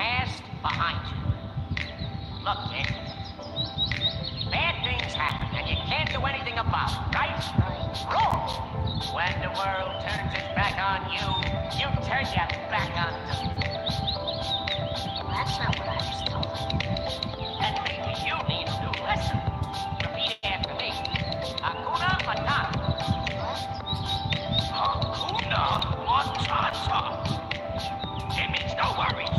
past behind you. Look, kid. Bad things happen, and you can't do anything about it, right? Wrong. When the world turns its back on you, you turn your back on them. That's not what I was told. And maybe you need a new lesson. Repeat after me. Hakuna Matata. Hakuna Matata. It means no worries.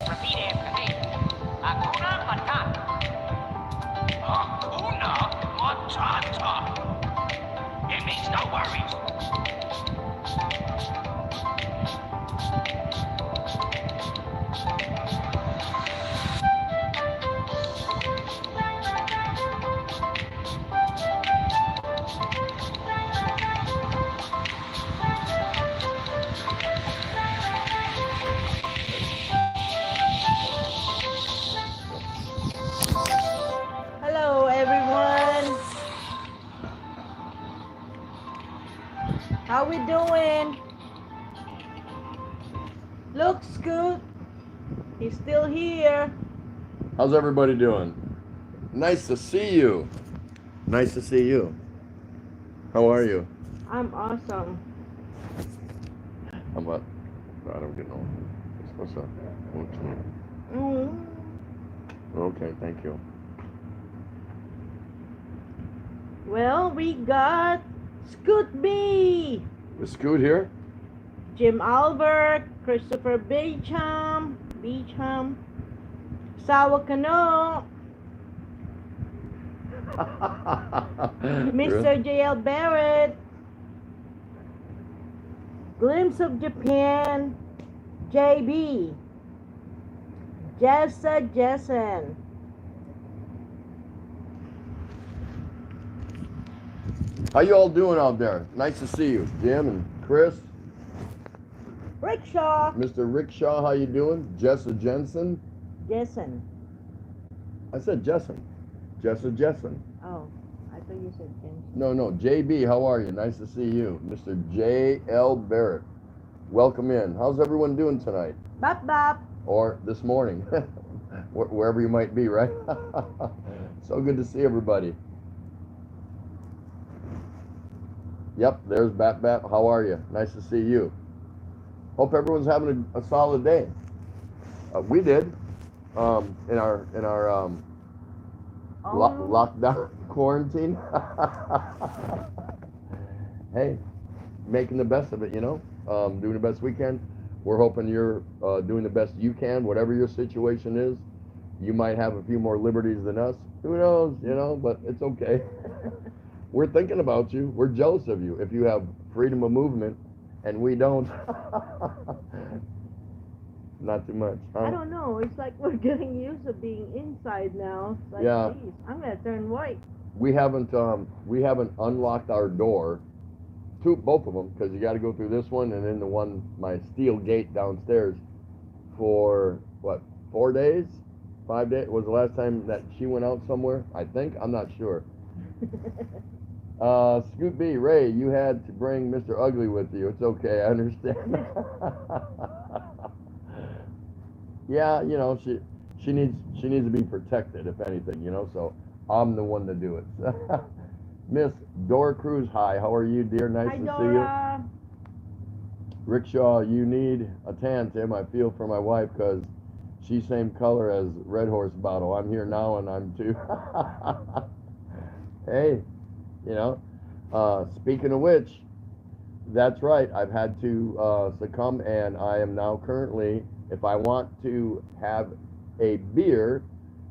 Repeat after me. Hakuna Matata. Hakuna Matata. It means no worries. Hello, everyone. How we doing? Looks good. He's still here. How's everybody doing? Nice to see you. Nice to see you. How are you? I'm awesome. I'm what? I don't get no. What's up? Okay. Mm. Okay, thank you. Well, we got Scoot B, Is Scoot here? Jim Albert, Christopher Beecham, Sawa Kano, Mr. J.L. Barrett, Glimpse of Japan, JB, Jessa Jessen, How you all doing out there? Nice to see you, Jim and Chris. Rickshaw, Mr. Rickshaw, how you doing? Jessa Jensen. Jessen. I said Jessen. Jessa Jessen. Oh, I thought you said Jensen. No, JB, how are you? Nice to see you. Mr. J.L. Barrett. Welcome in. How's everyone doing tonight? Bop bop. Or this morning? Wherever you might be, right? So good to see everybody. Yep, there's Bap Bap. How are you? Nice to see you. Hope everyone's having a solid day. We did in our lockdown quarantine. Hey, making the best of it, you know. Doing the best we can. We're hoping you're doing the best you can, whatever your situation is. You might have a few more liberties than us. Who knows, you know, but it's okay. We're thinking about you. We're jealous of you if you have freedom of movement and we don't. Not too much, huh? I don't know. It's like we're getting used to being inside now. It's like, Yeah. geez, I'm gonna turn white. We haven't unlocked our door, both of them, because you got to go through this one and then the one, my steel gate downstairs, for what, 4 days, 5 days was the last time that she went out somewhere. I think, I'm not sure. Scoot B, Ray, you had to bring Mr. Ugly with you. It's okay, I understand. Yeah, you know, she needs to be protected, if anything, you know. So I'm the one to do it. Miss Dora Cruz, hi. How are you, dear? Nice Hi, to Dora. see you. Rickshaw, you need a tan, Tim. I feel for my wife because she's same color as Red Horse Bottle. I'm here now and I'm too. Hey, you know, speaking of which, that's right. I've had to succumb, and I am now currently, if I want to have a beer,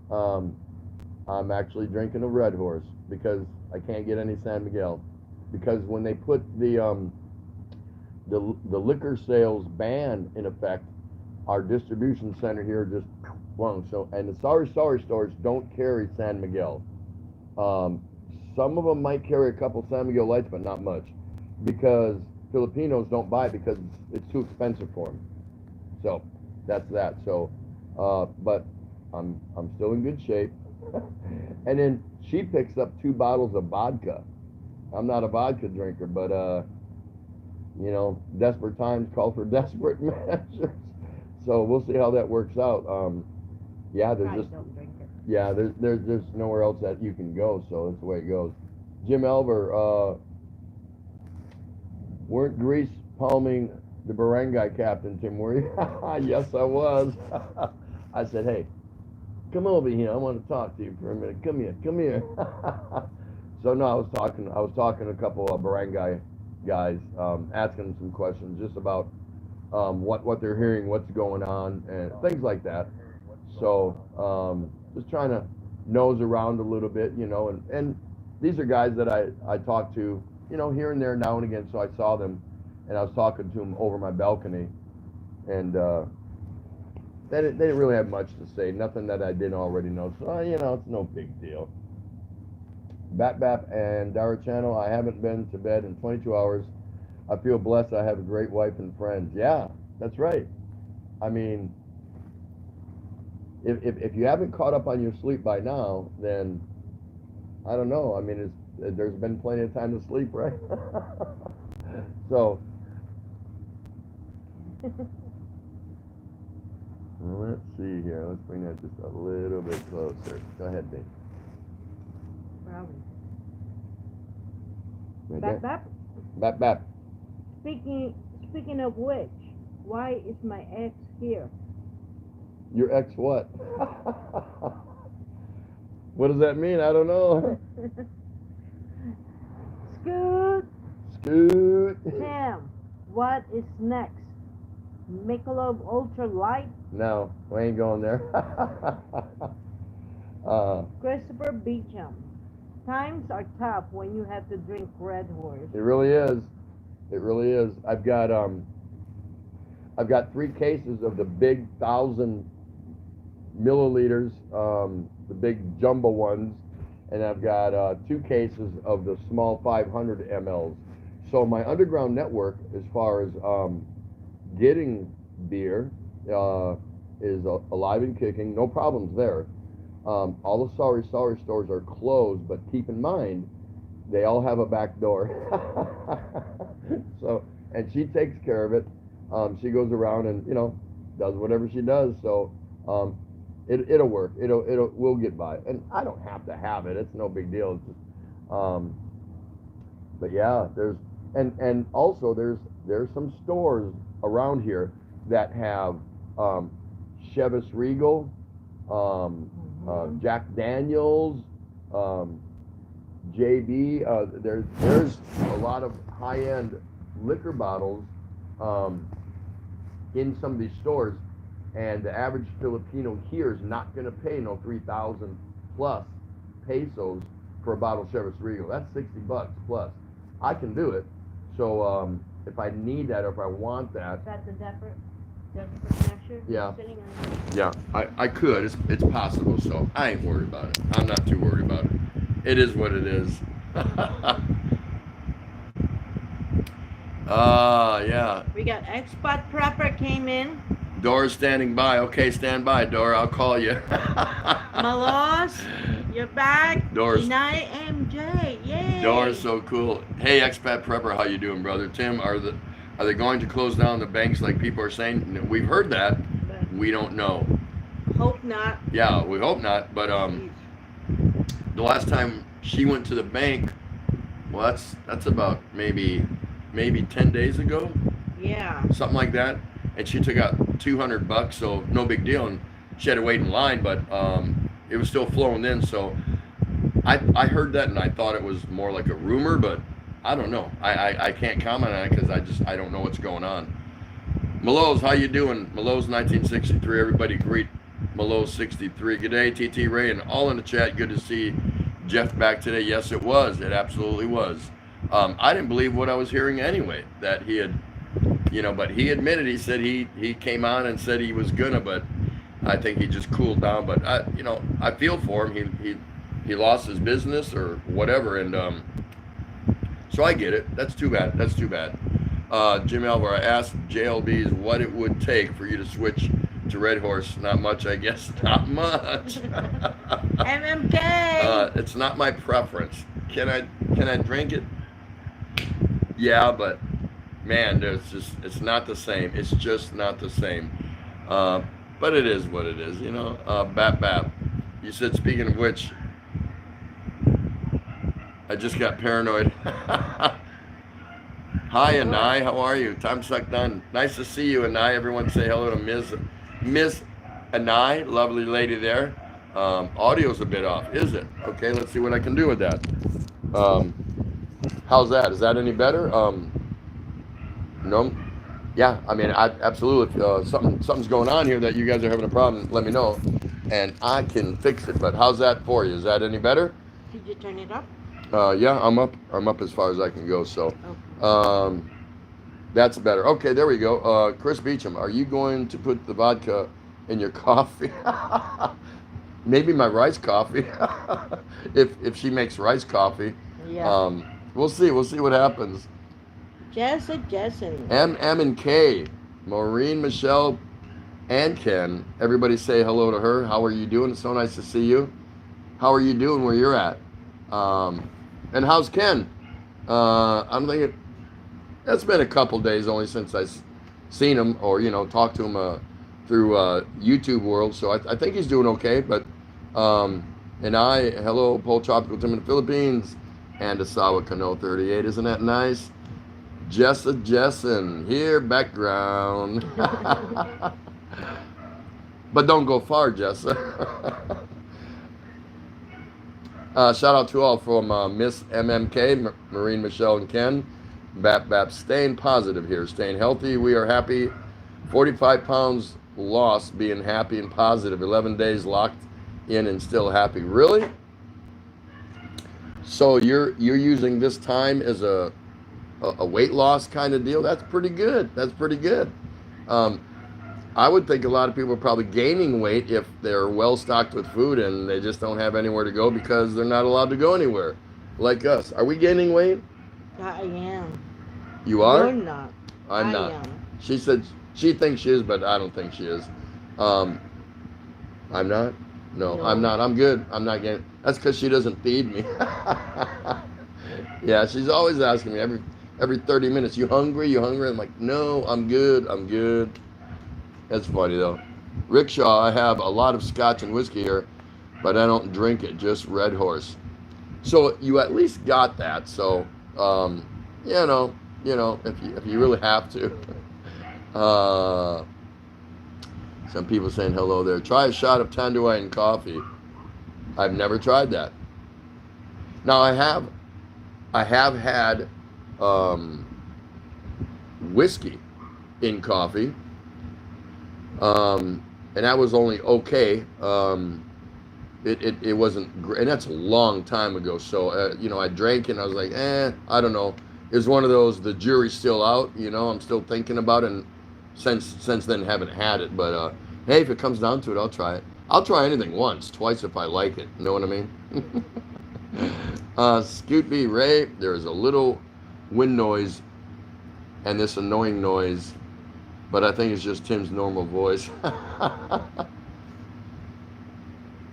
I'm actually drinking a Red Horse because I can't get any San Miguel. Because when they put the liquor sales ban in effect, our distribution center here just swung. So, and the sorry stores don't carry San Miguel. Some of them might carry a couple San Miguel Lights, but not much, because Filipinos don't buy it because it's too expensive for them. So that's that. So, but I'm still in good shape. And then she picks up 2 bottles of vodka. I'm not a vodka drinker, but you know, desperate times call for desperate measures. So we'll see how that works out. Yeah, there's I just don't drink it. yeah, there's nowhere else that you can go, so that's the way it goes. Jim Elver, weren't grease palming the barangay captain, Tim, were you? Yes, I was. I said, hey, come over here. I want to talk to you for a minute. Come here. So no, I was talking to a couple of barangay guys, asking them some questions just about what they're hearing, what's going on, and things like that. So just trying to nose around a little bit, you know, and these are guys that I talk to, you know, here and there now and again. So I saw them, and I was talking to them over my balcony, and they didn't really have much to say, nothing that I didn't already know. So you know, it's no big deal. Bap and Dara Channel, I haven't been to bed in 22 hours. I feel blessed. I have a great wife and friends. Yeah, that's right. I mean, if you haven't caught up on your sleep by now, then I don't know. I mean, there's been plenty of time to sleep, right? So let's see here. Let's bring that just a little bit closer. Go ahead, Dave. Probably. Right Bap. there. Bap. Speaking of which, why is my ex here? Your ex what? What does that mean? I don't know. Scoot. Tim, what is next? Michelob Ultra Light? No, we ain't going there. Christopher Beecham. Times are tough when you have to drink Red Horse. It really is. It really is. I've got 3 cases of the big 1,000 milliliters, the big jumbo ones, and I've got 2 cases of the small 500 mLs. So my underground network, as far as getting beer, is alive and kicking. No problems there. All the sorry stores are closed, but keep in mind, they all have a back door. So, and she takes care of it. She goes around and, you know, does whatever she does. So, it'll work. We'll get by. And I don't have to have it. It's no big deal. It's just, but yeah, and also there's some stores around here that have Chivas Regal, Jack Daniels, JB. There's a lot of high-end liquor bottles in some of these stores, and the average Filipino here is not going to pay no 3,000 plus pesos for a bottle of Chivas Regal. That's $60 plus. I can do it. So if I need that or if I want that, That's a desperate measure? Yeah. Sitting on yeah, I could. It's possible. So I ain't worried about it. I'm not too worried about it. It is what it is. Yeah. We got Expat Prepper came in. Dora's standing by. Okay, stand by, Dora. I'll call you. Malos, you're back. Dora's- Inay MJ, yay. Dora's so cool. Hey, Expat Prepper, how you doing, brother? Tim, are they going to close down the banks like people are saying? No, we've heard that. But We don't know. Hope not. Yeah, we hope not. But the last time she went to the bank, well, that's about maybe 10 days ago, Yeah. something like that. And she took out $200, so no big deal. And she had to wait in line, but it was still flowing in. So I heard that and I thought it was more like a rumor, but I don't know. I can't comment on it because I don't know what's going on. Malose, how you doing? Malose 1963. Everybody greet Malose 63. Good day, TT Ray, and all in the chat. Good to see Jeff back today. Yes, it was. It absolutely was. I didn't believe what I was hearing anyway, that he had, but he admitted, he said he came on and said he was gonna, but I think he just cooled down. But I feel for him. He lost his business or whatever, and so I get it. That's too bad. That's too bad. Jim Alvar, I asked JLBs what it would take for you to switch to Red Horse. Not much, I guess. Not much. MMK. It's not my preference. Can I drink it? Yeah, but man, it's not the same. It's just not the same. But it is what it is, Bap. You said, speaking of which, I just got paranoid. Hi, Anai. How are you? Time sucked on. Nice to see you, Anai. Everyone say hello to Ms. Anai, lovely lady there. Audio's a bit off, is it? Okay, let's see what I can do with that. How's that? Is that any better? No? Yeah, I mean, absolutely. If something's going on here that you guys are having a problem, let me know, and I can fix it. But how's that for you? Is that any better? Did you turn it up? Yeah, I'm up as far as I can go. So, that's better. Okay, there we go. Chris Beecham, are you going to put the vodka in your coffee? Maybe my rice coffee. if she makes rice coffee. Yeah. We'll see. We'll see what happens. Jessen. M and K, Maureen, Michelle, and Ken. Everybody say hello to her. How are you doing? It's so nice to see you. How are you doing where you're at? And how's Ken? I'm thinking it's been a couple days only since I've seen him or talked to him through YouTube world. So I think he's doing okay. But hello, Pole Tropical Tim in the Philippines, and Asawa Kano 38. Isn't that nice? Jessen here, background. But don't go far, Jessa. Shout out to all from Miss MMK, Marine, Michelle, and Ken. Bap, staying positive here, staying healthy. We are happy. 45 pounds lost, being happy and positive. 11 days locked in and still happy. Really? So you're using this time as a weight loss kind of deal? That's pretty good. That's pretty good. I would think a lot of people are probably gaining weight if they're well stocked with food and they just don't have anywhere to go because they're not allowed to go anywhere, like us. Are we gaining weight? I am. You are? You're not. I'm not. I am. She said she thinks she is, but I don't think she is. I'm not? No, I'm not. I'm good. I'm not getting. That's because she doesn't feed me. Yeah, she's always asking me every 30 minutes, you hungry? You hungry? I'm like, no, I'm good. I'm good. That's funny though. Rickshaw, I have a lot of scotch and whiskey here, but I don't drink it, just Red Horse. So you at least got that. So, if you really have to. Some people saying hello there. Try a shot of Tanduay and coffee. I've never tried that. Now I have had whiskey in coffee. And that was only okay. It wasn't great, and that's a long time ago. So I drank and I was like, I don't know. It's one of those, the jury's still out. I'm still thinking about it, and since then haven't had it. But hey, if it comes down to it, I'll try it. I'll try anything once, twice if I like it. You know what I mean? Scoot B Ray, there is a little wind noise and this annoying noise, but I think it's just Tim's normal voice.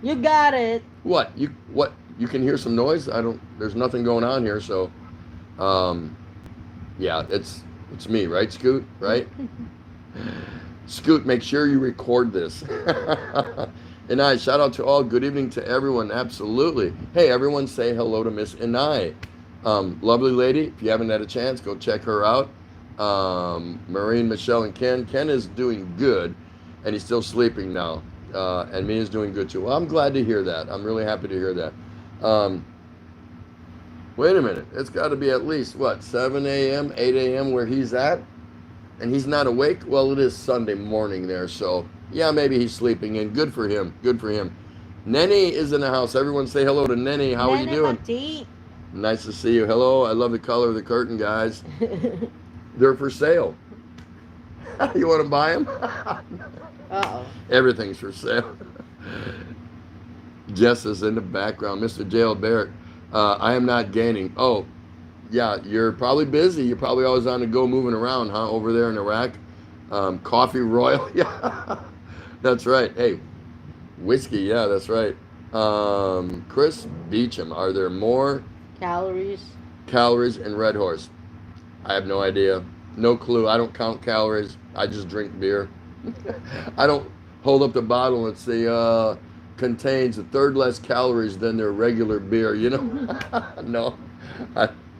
You got it. What? You can hear some noise? There's nothing going on here, so yeah, it's me, right, Scoot? Right? Scoot, make sure you record this. Inai, shout out to all. Good evening to everyone. Absolutely. Hey, everyone, say hello to Miss Inai. Lovely lady. If you haven't had a chance, go check her out. Maureen, Michelle, and Ken. Ken is doing good, and he's still sleeping now. And Mia's doing good too. Well, I'm glad to hear that. I'm really happy to hear that. Wait a minute. It's got to be at least, what, 7 a.m., 8 a.m. where he's at? And he's not awake? Well, it is Sunday morning there, so yeah, maybe he's sleeping in. Good for him. Good for him. Nenny is in the house. Everyone say hello to Nenny. How are you doing? Mati. Nice to see you. Hello. I love the color of the curtain, guys. They're for sale. You want to buy them? Uh-oh. Everything's for sale. Jess is in the background. Mr. J.L. Barrett. I am not gaining. Oh, yeah, you're probably busy. You're probably always on the go moving around, huh, over there in Iraq. Coffee Royal. Yeah, that's right. Hey, whiskey. Yeah, that's right. Chris Beecham. Are there more Calories. calories in Red Horse? I have no idea. No clue. I don't count calories. I just drink beer. I don't hold up the bottle and say, contains a third less calories than their regular beer, you know? No,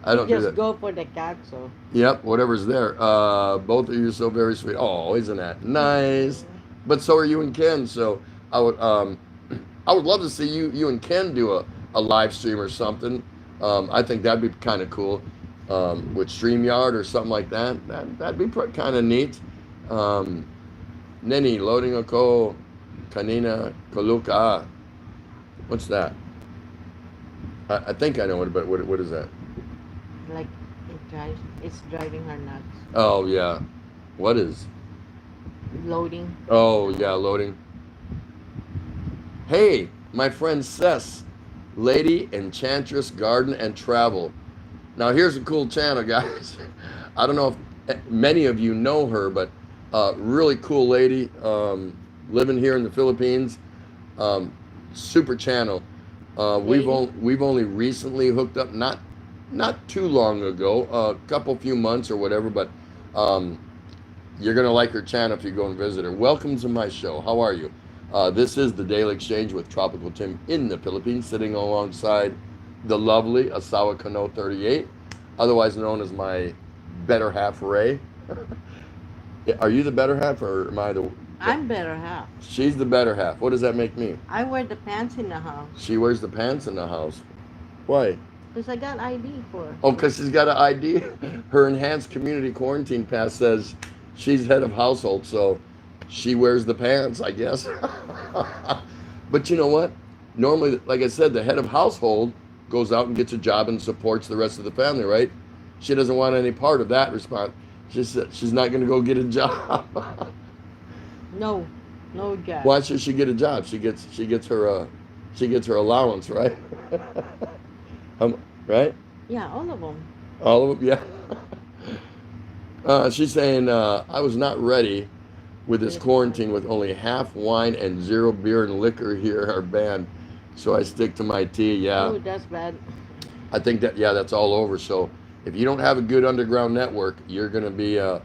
I don't do Just that. go for the capsule. Yep, whatever's there. Both of you are so very sweet. Oh, isn't that nice? But so are you and Ken. So I would love to see you and Ken do a live stream or something. I think that'd be kind of cool. With StreamYard or something like that. That'd be kind of neat. Neni, loading a ko, kanina, kaluka. What's that? I think I know it, but what is that? Like it's driving her nuts. Oh, yeah. What is? Loading. Oh, yeah, loading. Hey, my friend Cess, Lady Enchantress Garden and Travel. Now, here's a cool channel, guys. I don't know if many of you know her, but really cool lady, living here in the Philippines. Super channel. We've only recently hooked up, not too long ago, a few months or whatever, but you're gonna like her channel if you go and visit her. Welcome to my show. How are you? This is the Daily Exchange with Tropical Tim in the Philippines, sitting alongside the lovely Asawa Kano 38, otherwise known as my better half, Ray. Are you the better half, or am I the? I'm better half. She's the better half. What does that make me? I wear the pants in the house. She wears the pants in the house. Why? Because I got ID for her. Oh, because she's got an ID. Her enhanced community quarantine pass says she's head of household, so she wears the pants, I guess. But you know what? Normally, like I said, the head of household goes out and gets a job and supports the rest of the family, right? She doesn't want any part of that response. She's not going to go get a job. No job. Why should she get a job? She gets her allowance, right? Right? Yeah, all of them. All of them, yeah. She's saying I was not ready with this quarantine with only half wine and zero beer and liquor here are banned, so I stick to my tea. Yeah. Oh, that's bad. I think that's all over. So if you don't have a good underground network, you're going to be, how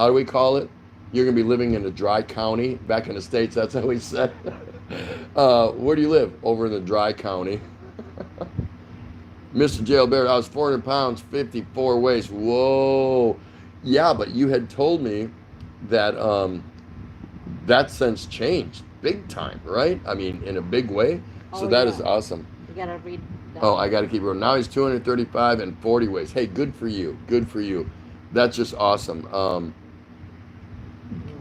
do we call it? You're going to be living in a dry county. Back in the States, that's how we said. Where do you live? Over in the dry county. Mr. J.L. Barrett, I was 400 pounds, 54 waist. Whoa. Yeah, but you had told me that that since changed big time, right? I mean, in a big way. So that is awesome. You got to read that. Oh, I got to keep going. Now he's 235 and 40 waist. Hey, good for you. Good for you. That's just awesome.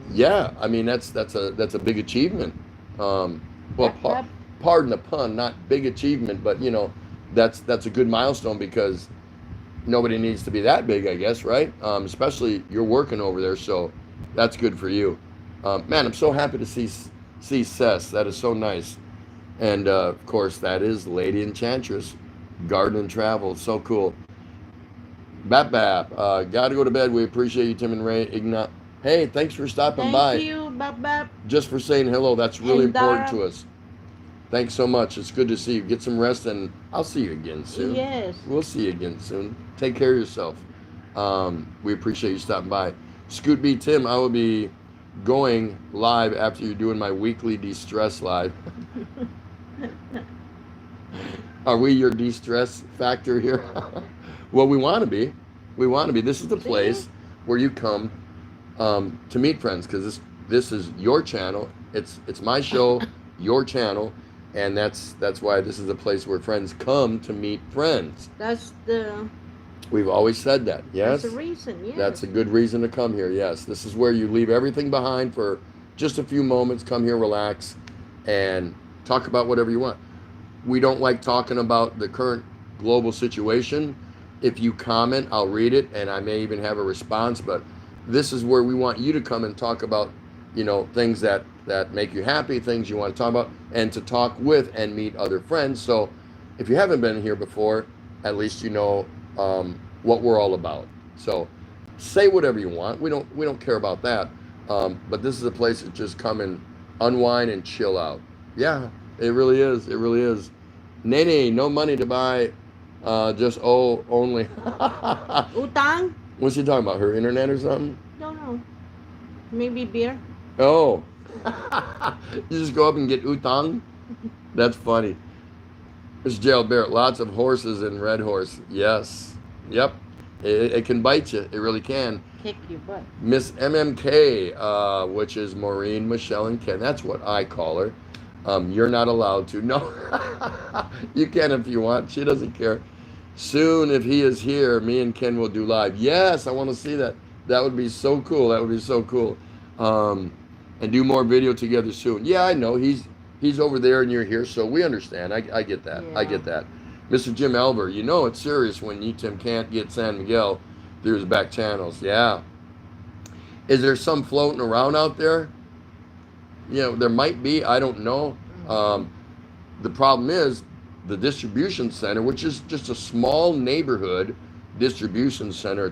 Yeah, I mean, that's a big achievement. Well, pardon the pun, not big achievement, but you know, that's a good milestone because nobody needs to be that big, I guess, right? Especially you're working over there, so that's good for you. Man, I'm so happy to see Cess. That is so nice. And of course, that is Lady Enchantress Garden and Travel. It's so cool. Bap. Gotta go to bed. We appreciate you, Tim and Ray. Ignat. Hey, thanks for stopping by. Thank you, Bap. Just for saying hello. That's really And important Dara. to us. Thanks so much. It's good to see you. Get some rest, and I'll see you again soon. Yes. We'll see you again soon. Take care of yourself. We appreciate you stopping by. Scoot B. Tim, I will be going live after you're doing my weekly de-stress live. Are we your de-stress factor here? Well, we want to be. We want to be. This is the place where you come to meet friends, because this is your channel. It's my show, your channel, and that's why this is a place where friends come to meet friends. We've always said that. Yes. That's a reason. Yeah. That's a good reason to come here. Yes. This is where you leave everything behind for just a few moments. Come here, relax, and talk about whatever you want. We don't like talking about the current global situation. If you comment, I'll read it, and I may even have a response. But this is where we want you to come and talk about, things that make you happy, things you want to talk about, and to talk with and meet other friends. So if you haven't been here before, at least you know what we're all about. So say whatever you want. We don't care about that. But this is a place to just come and unwind and chill out. Yeah, it really is. It really is. Nene, no money to buy. Just only. Utang? What's she talking about? Her internet or something? Don't know. Maybe beer. Oh. You just go up and get utang? That's funny. It's Gerald Barrett. Lots of horses in Red Horse. Yes. Yep. It can bite you. It really can. Kick your butt. Miss MMK, which is Maureen, Michelle, and Ken. That's what I call her. You're not allowed to. No. You can if you want. She doesn't care. Soon, if he is here, me and Ken will do live. Yes, I want to see that. That would be so cool. That would be so cool. And do more video together soon. Yeah, I know. He's over there and you're here, so we understand. I get that. Yeah. I get that. Mr. Jim Elber, it's serious when Tim can't get San Miguel through his back channels. Yeah. Is there some floating around out there? There might be. I don't know. The problem is the distribution center, which is just a small neighborhood distribution center.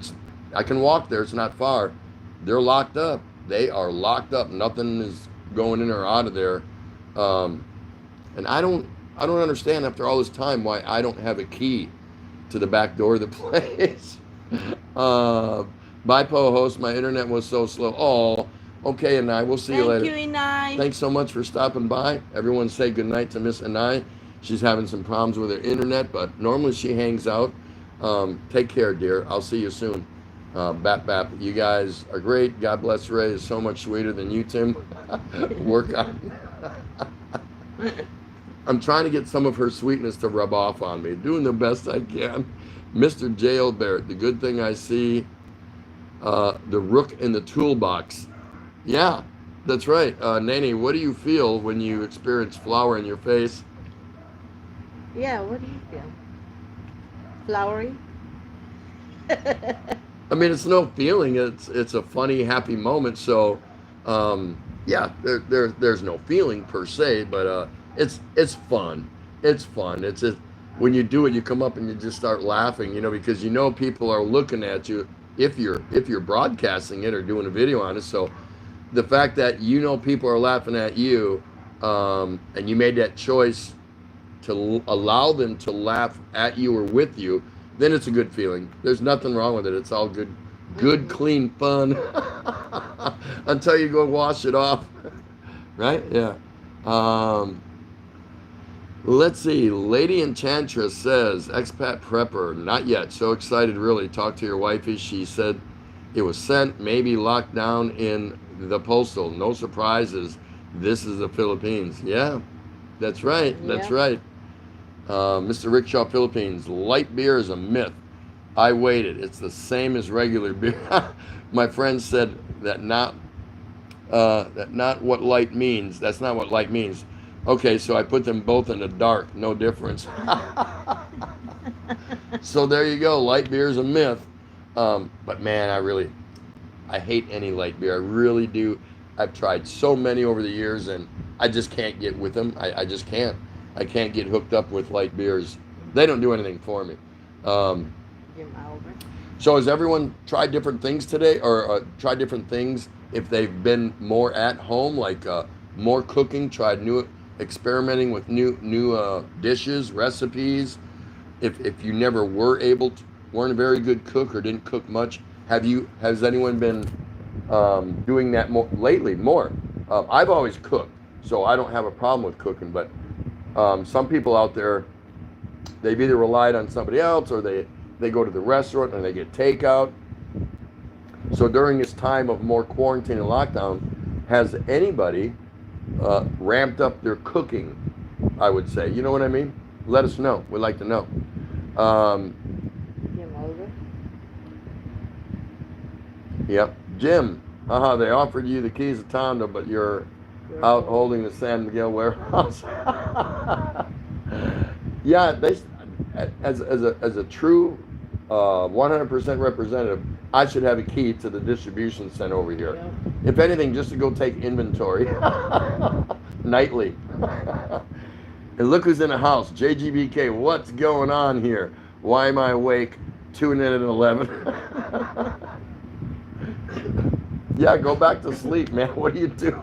I can walk there. It's not far. They're locked up. They are locked up. Nothing is going in or out of there. And I don't understand after all this time why I don't have a key to the back door of the place. Bye, Po-host. My internet was so slow. Oh, okay, Anai. We'll see you later. Thank you, Anai. Thanks so much for stopping by. Everyone say goodnight to Miss Anai. She's having some problems with her internet, but normally she hangs out. Take care, dear. I'll see you soon. Bap, bap. You guys are great. God bless Ray. Is so much sweeter than you, Tim. Work on. I'm trying to get some of her sweetness to rub off on me. Doing the best I can. Mr. J.L. Barrett. The good thing I see, the rook in the toolbox. Yeah, that's right. Nene, what do you feel when you experience flour in your face? Yeah, what do you feel? Flowery? I mean, it's no feeling. It's a funny, happy moment. So, yeah, there's no feeling per se, but it's fun. It's fun. It's when you do it, you come up and you just start laughing, because people are looking at you if you're broadcasting it or doing a video on it. So the fact that people are laughing at you, and you made that choice to allow them to laugh at you or with you, then it's a good feeling. There's nothing wrong with it. It's all good, clean fun until you go wash it off, right? Yeah. Let's see. Lady Enchantress says, expat prepper, not yet. So excited, really. Talk to your wifey. She said it was sent, maybe locked down in the postal. No surprises. This is the Philippines. Yeah, that's right. That's right. Mr. Rickshaw, Philippines. Light beer is a myth. I waited. It's the same as regular beer. My friend said that not what light means. That's not what light means. Okay, so I put them both in the dark. No difference. So there you go. Light beer is a myth. But man, I hate any light beer. I really do. I've tried so many over the years, and I just can't get with them. I just can't. I can't get hooked up with light beers. They don't do anything for me. So has everyone tried different things today, or tried different things if they've been more at home, like more cooking, tried experimenting with new dishes, recipes? If you never weren't a very good cook or didn't cook much, has anyone been doing that more lately. More. I've always cooked, so I don't have a problem with cooking. But some people out there, they've either relied on somebody else or they go to the restaurant and they get takeout. So during this time of more quarantine and lockdown, has anybody ramped up their cooking? I would say, you know what I mean? Let us know. We'd like to know. Jim Older. Yep, Jim. They offered you the keys of Tonda, but you're out holding the San Miguel warehouse. Yeah, they, as a true 100% representative, I should have a key to the distribution center over here. Yeah. If anything, just to go take inventory nightly. And look who's in the house, JGBK. What's going on here? Why am I awake? Tuning in at 11. Yeah, go back to sleep, man. What are you doing?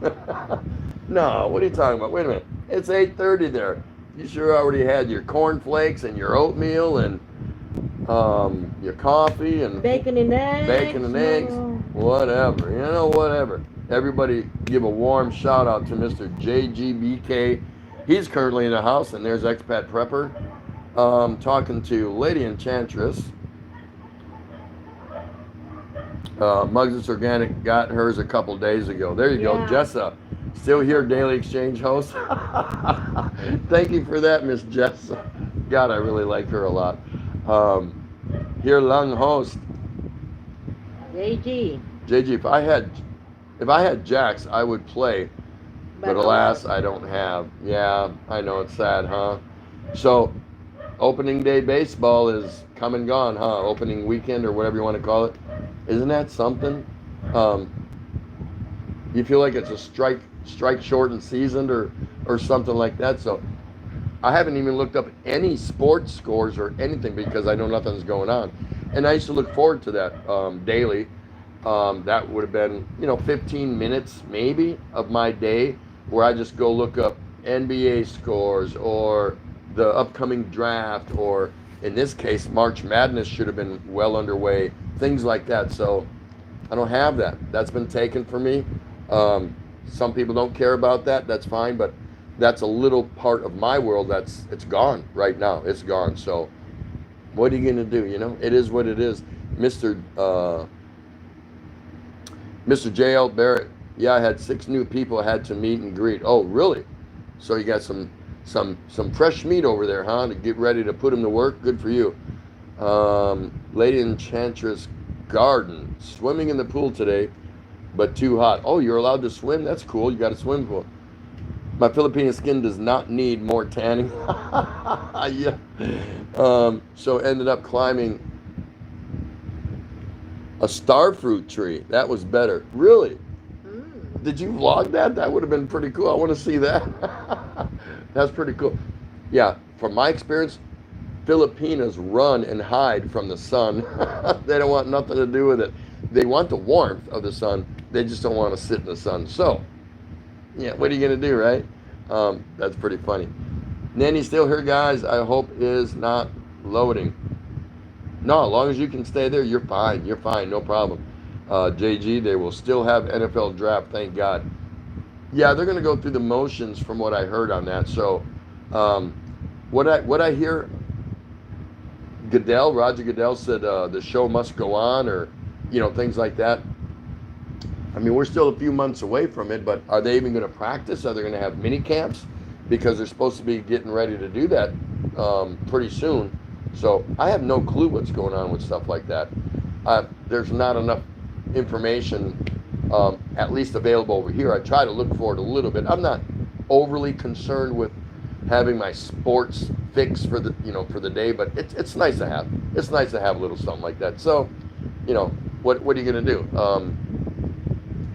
No, what are you talking about? Wait a minute. It's 8:30 there. You sure already had your cornflakes and your oatmeal and your coffee and Bacon and eggs. Bacon and eggs. Whatever. You know, whatever. Everybody give a warm shout out to Mr. JGBK. He's currently in the house, and there's Expat Prepper talking to Lady Enchantress. Muggs' Organic got hers a couple days ago. There you go, Jessa. Still here, Daily Exchange host. Thank you for that, Miss Jessa. God, I really like her a lot. Here, Lung host. JG. JG, if I had jacks, I would play. But alas, I don't have. Yeah, I know, it's sad, huh? So, opening day baseball is come and gone, huh? Opening weekend or whatever you want to call it. Isn't that something? You feel like it's a strike shortened season or something like that. So, I haven't even looked up any sports scores or anything because I know nothing's going on. And I used to look forward to that daily. That would have been, 15 minutes maybe of my day where I just go look up NBA scores or the upcoming draft, or in this case, March Madness should have been well underway, things like that. So I don't have that. That's been taken from me. Some people don't care about that. That's fine, but that's a little part of my world it's gone right now. It's gone. So what are you going to do? It is what it is. Mr. J.L. Barrett, yeah, I had 6 new people I had to meet and greet. Oh, really? So you got some fresh meat over there, huh? To get ready to put them to work. Good for you. Lady Enchantress Garden, swimming in the pool today, but too hot. Oh, you're allowed to swim? That's cool. You got a swim pool. My Filipino skin does not need more tanning. Yeah. So ended up climbing a starfruit tree. That was better. Really? Did you vlog that? That would have been pretty cool. I want to see that. That's pretty cool. Yeah, from my experience, Filipinos run and hide from the sun. They don't want nothing to do with it. They want the warmth of the sun. They just don't want to sit in the sun. So, yeah, what are you going to do, right? That's pretty funny. Nanny's still here, guys. I hope is not loading. No, as long as you can stay there, you're fine. You're fine. No problem. JG, they will still have NFL draft, thank God. Yeah, they're going to go through the motions from what I heard on that. So, what I hear, Roger Goodell said the show must go on, or things like that. I mean, we're still a few months away from it, but are they even going to practice? Are they going to have mini camps? Because they're supposed to be getting ready to do that pretty soon. So I have no clue what's going on with stuff like that. There's not enough information, at least available over here. I try to look for it a little bit. I'm not overly concerned with having my sports fix for the day, but it's nice to have. It's nice to have a little something like that. So, what are you going to do?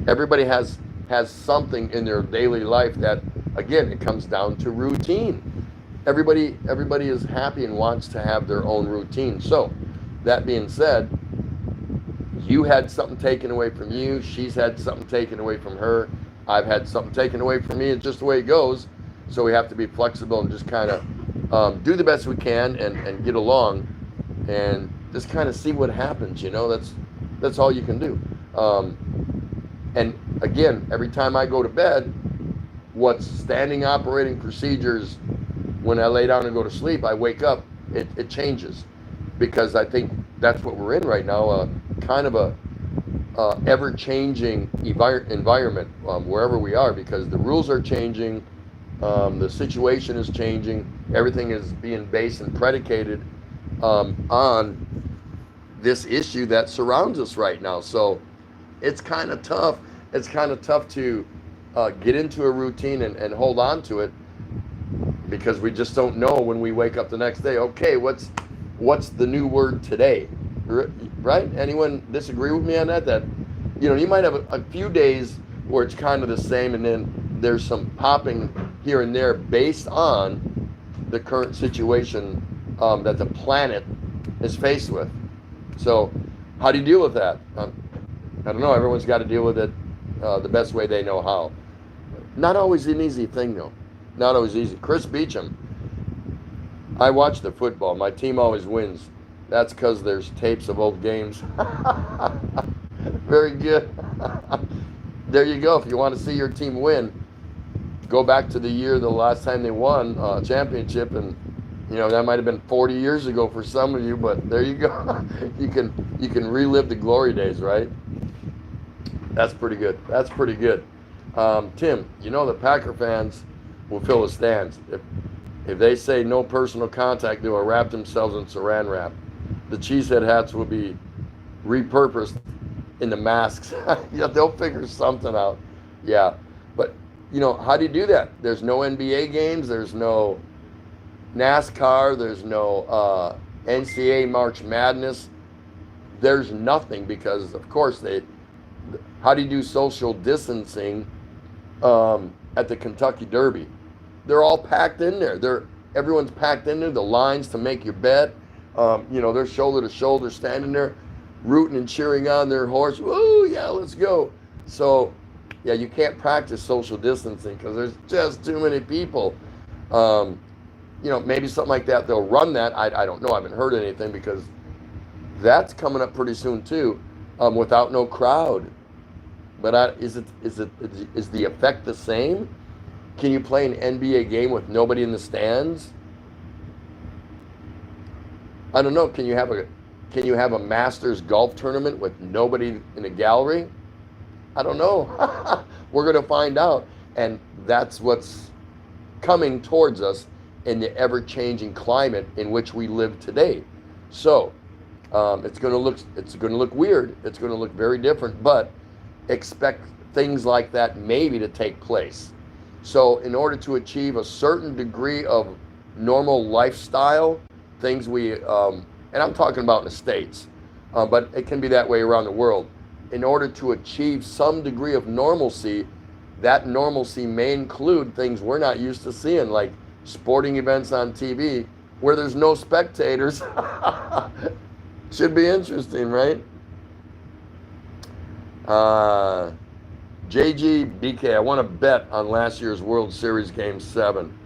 Everybody has something in their daily life that, again, it comes down to routine. Everybody is happy and wants to have their own routine. So, that being said, you had something taken away from you. She's had something taken away from her. I've had something taken away from me. It's just the way it goes. So we have to be flexible and just kind of do the best we can and get along and just kind of see what happens. That's all you can do. And again, every time I go to bed, what's standing operating procedures when I lay down and go to sleep, I wake up, it changes. Because I think that's what we're in right now, kind of a ever-changing environment wherever we are, because the rules are changing, the situation is changing, everything is being based and predicated on this issue that surrounds us right now. So it's kind of tough. It's kind of tough to get into a routine and hold on to it, because we just don't know when we wake up the next day. Okay, what's the new word today? Right? Anyone disagree with me on that? That, you know, you might have a few days where it's kind of the same, and then there's some popping here and there based on the current situation that the planet is faced with. So how do you deal with that? I don't know. Everyone's got to deal with it the best way they know how. Not always an easy thing, though. Not always easy. Chris Beecham, I watch the football. My team always wins. That's because there's tapes of old games. Very good. There you go. If you want to see your team win, go back to the last time they won a championship, and you know that might have been 40 years ago for some of you, but there you go. you can relive the glory days, right? That's pretty good. That's pretty good. Tim, you know the Packer fans will fill the stands if they say no personal contact. They will wrap themselves in Saran wrap. The cheesehead hats will be repurposed into masks. Yeah, they'll figure something out. Yeah, but you know, how do you do that? There's no NBA games. There's no NASCAR. There's no NCAA March Madness. There's nothing, because of course how do you do social distancing at the Kentucky Derby? They're all packed in there. Everyone's packed in there. The lines to make your bet. You know, they're shoulder to shoulder, standing there, rooting and cheering on their horse. Woo, yeah, let's go. So, yeah, you can't practice social distancing because there's just too many people. You know, maybe something like that. They'll run that. I don't know. I haven't heard anything, because that's coming up pretty soon too, without no crowd. But is the effect the same? Can you play an NBA game with nobody in the stands? I don't know. Can you have a Masters golf tournament with nobody in a gallery? I don't know. We're going to find out, and that's what's coming towards us in the ever-changing climate in which we live today. So it's going to look weird. It's going to look very different, but expect things like that maybe to take place. So in order to achieve a certain degree of normal lifestyle, things and I'm talking about in the States, but it can be that way around the world. In order to achieve some degree of normalcy, that normalcy may include things we're not used to seeing, like sporting events on TV where there's no spectators. Should be interesting, right? JGBK, I want to bet on last year's World Series Game 7.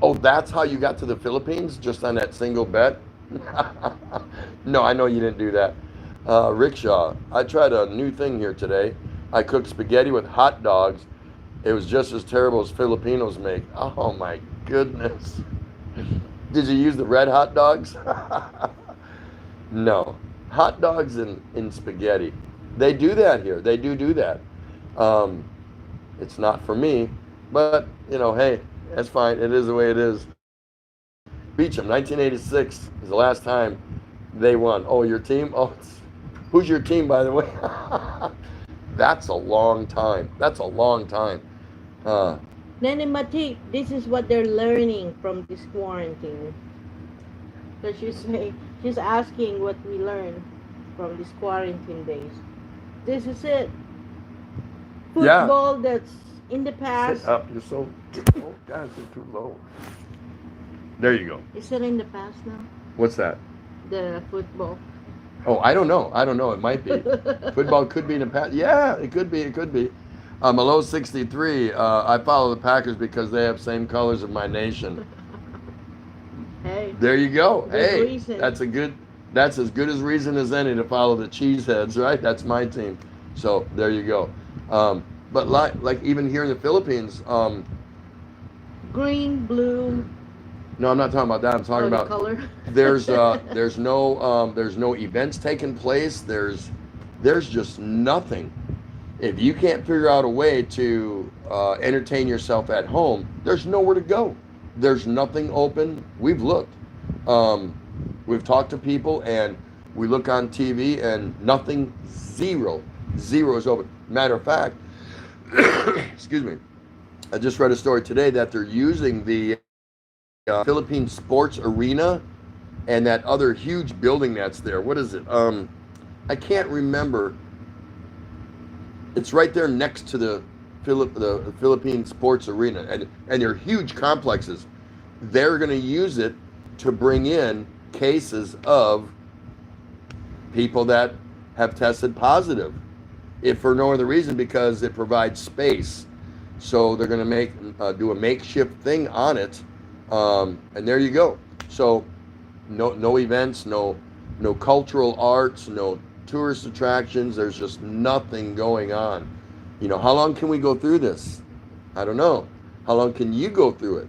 Oh, that's how you got to the Philippines? Just on that single bet? No, I know you didn't do that. Rickshaw, I tried a new thing here today. I cooked spaghetti with hot dogs. It was just as terrible as Filipinos make. Oh my goodness. Did you use the red hot dogs? No. Hot dogs in spaghetti. They do that here. They do that. It's not for me, but you know, hey, that's fine. It is the way it is. Beecham, 1986 is the last time they won. Oh, your team? Oh, who's your team, by the way? That's a long time. That's a long time. Nene Mati, this is what they're learning from this quarantine. So she's asking what we learned from these quarantine days. This is it. Football that's in the past. Sit up. You're so. Oh, guys, you're too low. There you go. Is it in the past now? What's that? The football. Oh, I don't know. It might be. Football could be in the past. Yeah, it could be. Malo 63. I follow the Packers because they have same colors of my nation. Hey. There you go. Hey, reason. That's as good as reason as any to follow the Cheeseheads, right? That's my team. So there you go. But like even here in the Philippines, Green, blue, no, I'm not talking about that. I'm talking the about color. there's no events taking place. There's just nothing. If you can't figure out a way to entertain yourself at home, there's nowhere to go. There's nothing open. We've looked. We've talked to people, and we look on TV, and nothing, zero is open. Matter of fact, excuse me, I just read a story today that they're using the Philippine Sports Arena and that other huge building that's there. What is it? I can't remember. It's right there next to the Philippine Sports Arena, and they're huge complexes. They're going to use it to bring in cases of people that have tested positive, if for no other reason because it provides space. So they're going to do a makeshift thing on it, and there you go. So no events, no cultural arts, no tourist attractions. There's just nothing going on. How long can we go through this? I don't know. How long can you go through it?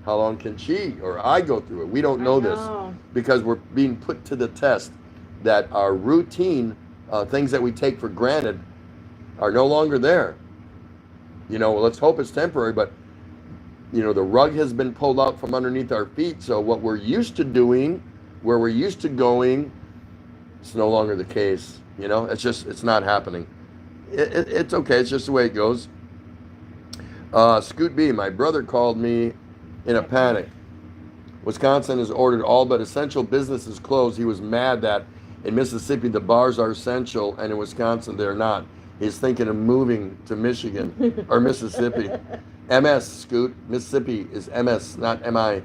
How long can she or I go through it? We don't know this because we're being put to the test that our routine things that we take for granted are no longer there. Let's hope it's temporary, but the rug has been pulled out from underneath our feet. So what we're used to doing, where we're used to going, it's no longer the case. It's not happening. It's okay. It's just the way it goes. Scoot B, my brother called me in a panic. Wisconsin has ordered all but essential businesses closed. He was mad that in Mississippi the bars are essential and in Wisconsin they're not. He's thinking of moving to Michigan or Mississippi. MS, Scoot. Mississippi is MS, not MI.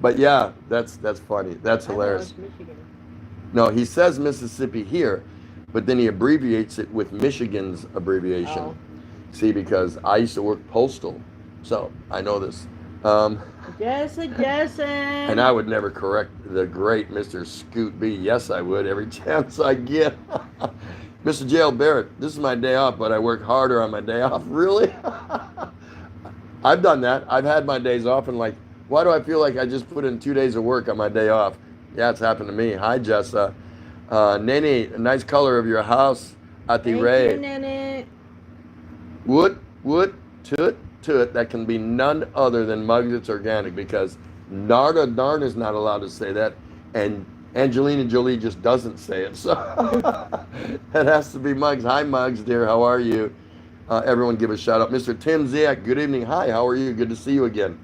But yeah, that's funny. That's hilarious. No, he says Mississippi here, but then he abbreviates it with Michigan's abbreviation. Oh. See, because I used to work postal, so I know this. Jason. And I would never correct the great Mr. Scoot B. Yes, I would, every chance I get. Mr. J.L. Barrett, this is my day off, but I work harder on my day off. Really? I've done that. I've had my days off and why do I feel like I just put in 2 days of work on my day off? Yeah, it's happened to me. Hi, Jessa. Nene, nice color of your house at the Ray. Thank you, Nene. Wood, toot. That can be none other than Muggs It's Organic because Narda Darn is not allowed to say that, and Angelina Jolie just doesn't say it. So it has to be Muggs. Hi, Muggs, dear. How are you? Everyone give a shout out. Mr. Tim Ziak, good evening. Hi, how are you? Good to see you again.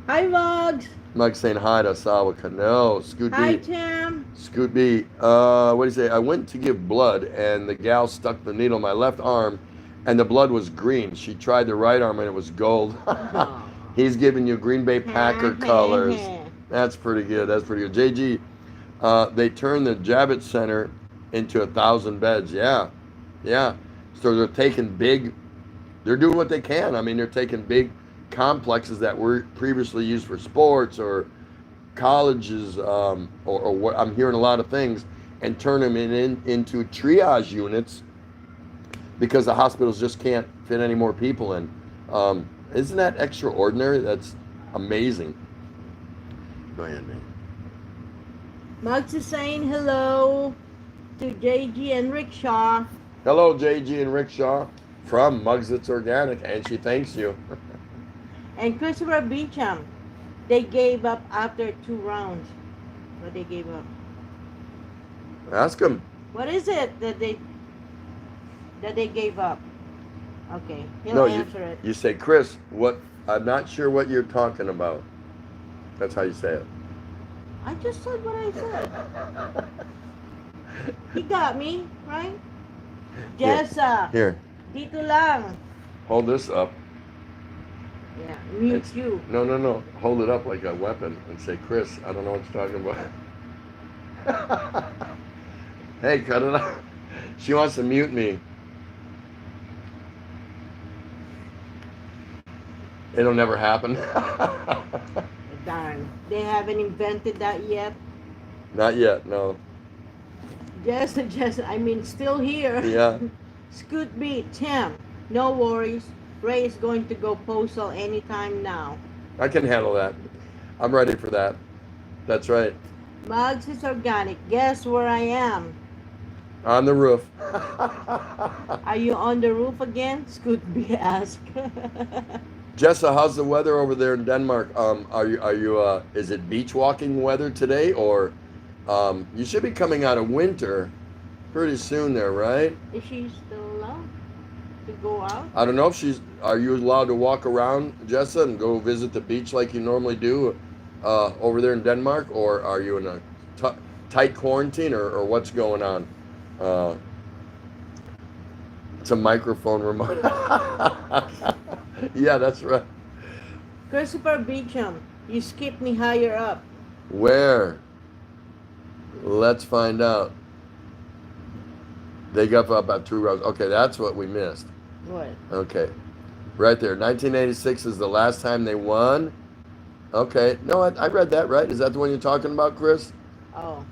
Hi, Muggs. Muggs saying hi to Sawa Cano. Scoot B. Hi, Tim. Scoot B. What do you say? I went to give blood, and the gal stuck the needle in my left arm, and the blood was green. She tried the right arm, and it was gold. He's giving you Green Bay Packer colors. That's pretty good. JG, they turned the Javits Center into 1,000 beds. Yeah. So they're doing what they can. I mean, they're taking big complexes that were previously used for sports or colleges or what I'm hearing a lot of things and turn them into triage units because the hospitals just can't fit any more people in. Isn't that extraordinary? That's amazing. Go ahead, man. Muggs is saying hello to JG and Rickshaw. Hello, JG and Rickshaw from Muggs It's Organic, and she thanks you. And Christopher Beecham, they gave up after 2 rounds. What they gave up? Ask him. What is it that they gave up? Okay, he'll answer it. You say, Chris, what? I'm not sure what you're talking about. That's how you say it. I just said what I said. He got me, right? Jessa. Here. Dito lang. Hold this up. Yeah, mute you. No. Hold it up like a weapon and say, Chris, I don't know what you're talking about. Hey, cut it out. She wants to mute me. It'll never happen. Darn. They haven't invented that yet. Not yet, no. I mean, still here. Yeah, Scoot B, Tim, no worries. Ray is going to go postal anytime now. I can handle that. I'm ready for that. That's right. Mugs is organic. Guess where I am? On the roof. Are you on the roof again? Scoot B asked. Jessa, how's the weather over there in Denmark? Are you is it beach walking weather today, or you should be coming out of winter pretty soon there, right? Is she still allowed to go out? I don't know if she's. Are you allowed to walk around, Jessa, and go visit the beach like you normally do over there in Denmark, or are you in a tight quarantine, or what's going on? Uh, it's a microphone remote. Yeah, that's right. Christopher Beecham, you skipped me higher up. Where? Let's find out. They got up about 2 rounds. Okay, that's what we missed. What? Okay. Right there. 1986 is the last time they won. Okay. No, I read that, right? Is that the one you're talking about, Chris? Oh,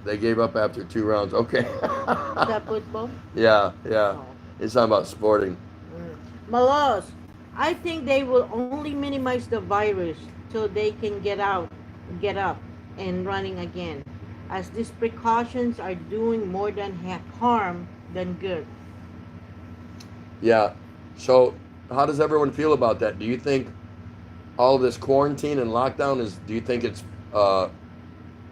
They gave up after 2 rounds. Okay. is that football? Yeah. Oh. It's not about sporting. Malos, I think they will only minimize the virus till they can get up, and running again, as these precautions are doing more than harm than good. Yeah. So, how does everyone feel about that? Do you think all of this quarantine and lockdown do you think it's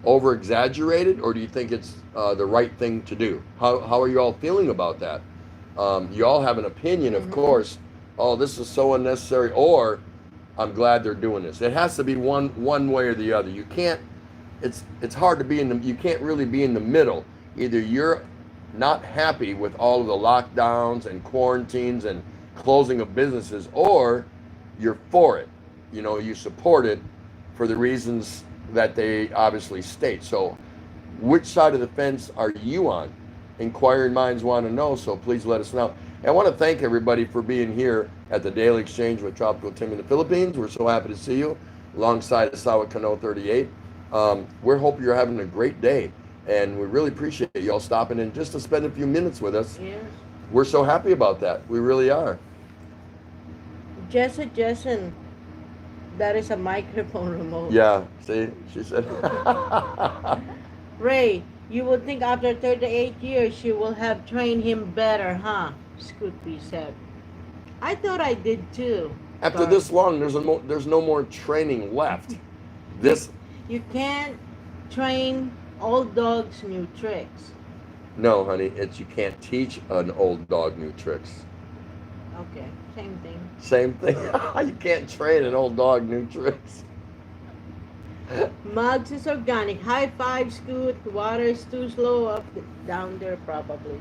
over exaggerated, or do you think it's the right thing to do? How are you all feeling about that? You all have an opinion, of course. Oh, this is so unnecessary, or I'm glad they're doing this. It has to be one way or the other. You can't. It's hard to be you can't really be in the middle. Either you're not happy with all of the lockdowns and quarantines and closing of businesses, or you're for it. You support it for the reasons that they obviously state. So, which side of the fence are you on? Inquiring minds want to know, so please let us know. And I want to thank everybody for being here at the Daily Exchange with Tropical Tim in the Philippines. We're so happy to see you alongside Asawa Kano 38. We hope you're having a great day, and we really appreciate you all stopping in just to spend a few minutes with us. Yes. We're so happy about that. We really are. Jessen, that is a microphone remote. Yeah, see, she said. Ray, you would think after 38 years she will have trained him better, huh? Scoopy said. I thought I did too. After but this long, there's no more training left. This you can't train old dogs new tricks. No, honey, you can't teach an old dog new tricks. Okay, same thing. Same thing. You can't train an old dog new tricks. Mugs is organic. High five, Scoot. Water is too slow down there probably.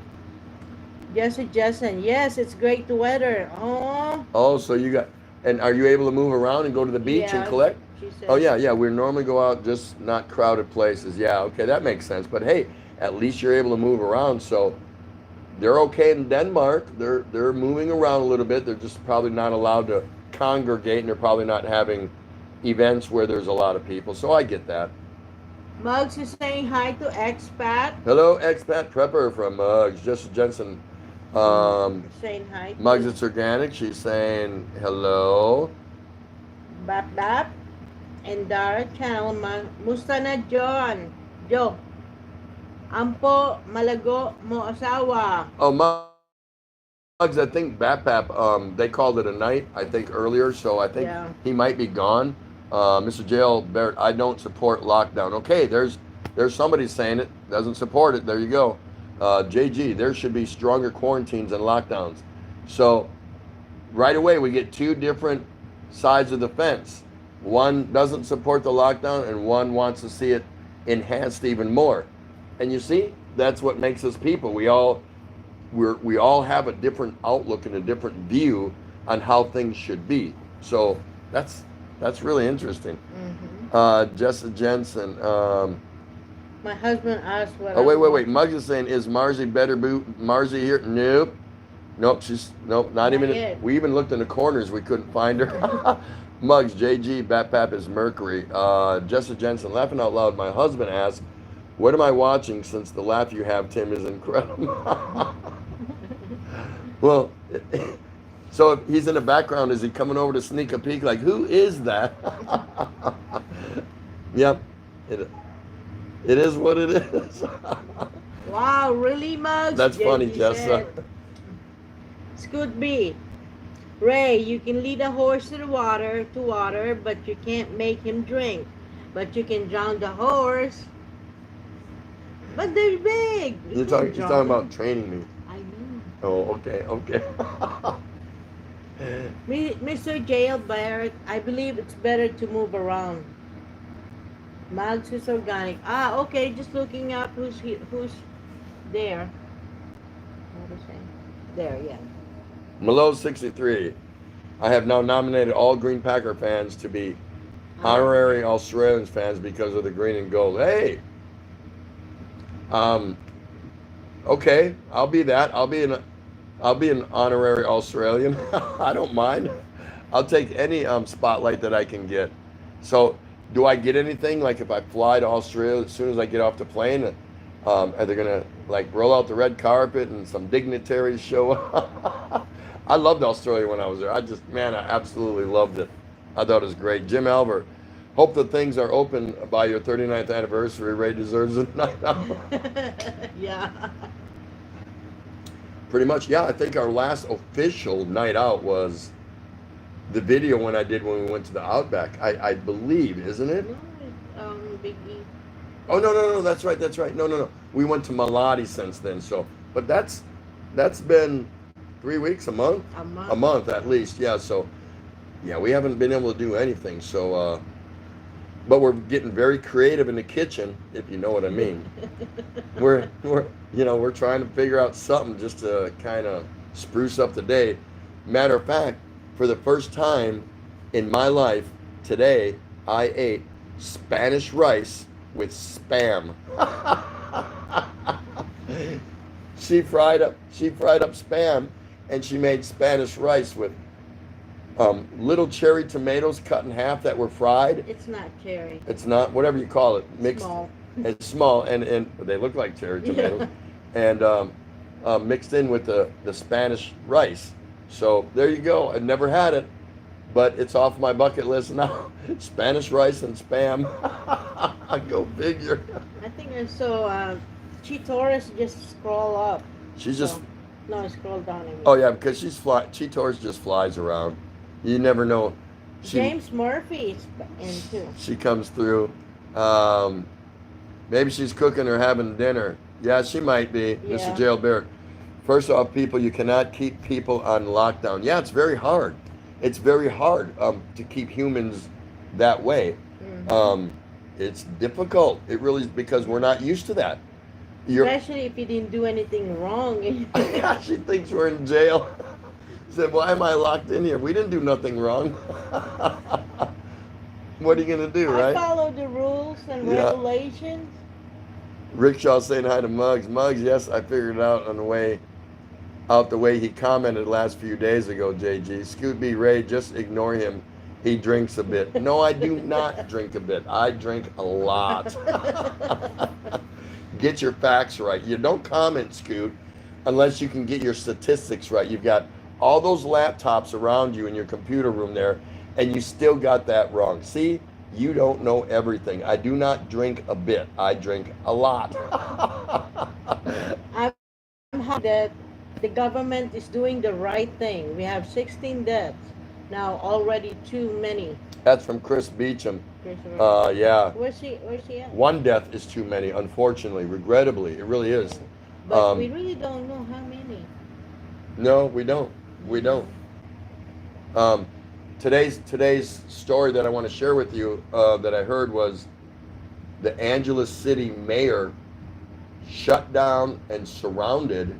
Jesse Jessen, yes, it's great weather. Oh, so you got, and are you able to move around and go to the beach and collect? She said. Oh yeah. We normally go out, just not crowded places. Yeah, okay, that makes sense. But hey, at least you're able to move around. So they're okay in Denmark. They're moving around a little bit. They're just probably not allowed to congregate, and they're probably not having events where there's a lot of people. So I get that. Muggs is saying hi to expat. Hello, expat prepper from Muggs. Jessica Jensen. Saying hi. Muggs, it's organic. She's saying hello. Bap. And Dara Channel, musta na John? Joe. Ampo malago mo asawa. Oh, Muggs, I think Bap, they called it a night, I think, earlier, so I think he might be gone. Mr. Jail Barrett, I don't support lockdown. Okay, there's somebody saying it, doesn't support it. There you go. JG, there should be stronger quarantines and lockdowns. So right away we get two different sides of the fence. One doesn't support the lockdown, and one wants to see it enhanced even more. And you see, that's what makes us people. We all have a different outlook and a different view on how things should be. So that's really interesting. Jessica Jensen. My husband asked what. Oh wait. Muggs is saying, is Marzi better Marzi here? Nope. Not even. Yet. We even looked in the corners. We couldn't find her. Muggs, JG, Bat Pap is Mercury. Jessica Jensen, laughing out loud. My husband asked, What am I watching since the laugh you have, Tim, is incredible? Well, so if he's in the background, is he coming over to sneak a peek? Like, who is that? Yep. It is what it is. Wow, really, Mugs? That's funny, JG Jessa. said. Scoot B. Ray, you can lead a horse to the water, but you can't make him drink. But you can drown the horse. But they're big. He's talking about training me. I know. Oh, okay, okay. Mr. Jailbird, I believe it's better to move around. Mugs is organic. Ah, okay, just looking up who's there. What is it? There, yeah. Malo 63. I have now nominated all Green Packer fans to be honorary Australians fans because of the green and gold. Hey. Okay, I'll be that. I'll be an honorary Australian. I don't mind. I'll take any spotlight that I can get. So, do I get anything? Like if I fly to Australia as soon as I get off the plane, are they gonna like roll out the red carpet and some dignitaries show up? I loved Australia when I was there. I absolutely loved it. I thought it was great. Jim Albert, hope that things are open by your 39th anniversary. Ray deserves a night out. Yeah. Pretty much, yeah. I think our last official night out was the video when we went to the Outback. I believe, isn't it? No, Biggie. Oh no, that's right. No. We went to Maladi since then. So, but that's been 3 weeks, a month, a month at least. Yeah. So, yeah, we haven't been able to do anything. So, but we're getting very creative in the kitchen, if you know what I mean. we're trying to figure out something just to kind of spruce up the day. Matter of fact, for the first time in my life today, I ate Spanish rice with Spam. She fried up Spam, and she made Spanish rice with little cherry tomatoes cut in half that were fried. It's not cherry. It's not, whatever you call it, mixed. Small. It's small, and they look like cherry tomatoes, and mixed in with the Spanish rice. So there you go. I've never had it, but it's off my bucket list now. Spanish rice and Spam. Go figure. I think I saw Chi Torres just scroll up. She's just. No, scroll down. Oh yeah, because Chi Torres just flies around. You never know. James Murphy is in too. She comes through. Maybe she's cooking or having dinner. Yeah, she might be. Yeah. Mr. Jailbird. First off, people, you cannot keep people on lockdown. Yeah, it's very hard. It's very hard to keep humans that way. Mm-hmm. It's difficult. It really is, because we're not used to that. Especially if you didn't do anything wrong. She thinks we're in jail. Said, why am I locked in here? We didn't do nothing wrong. What are you going to do, right? I follow the rules and regulations. Rickshaw saying hi to Muggs. Muggs, yes, I figured it out on the way out the way he commented last few days ago, JG. Scoot B. Ray, just ignore him. He drinks a bit. No, I do not drink a bit. I drink a lot. Get your facts right. You don't comment, Scoot, unless you can get your statistics right. You've got all those laptops around you in your computer room there, and you still got that wrong. See, you don't know everything. I do not drink a bit. I drink a lot. I'm happy that the government is doing the right thing. We have 16 deaths now, already too many. That's from Chris Beecham. Yeah. Where's she at? One death is too many, unfortunately, regrettably. It really is. But we really don't know how many. No, we don't. We don't. Today's story that I want to share with you that I heard was the Angeles City mayor shut down and surrounded,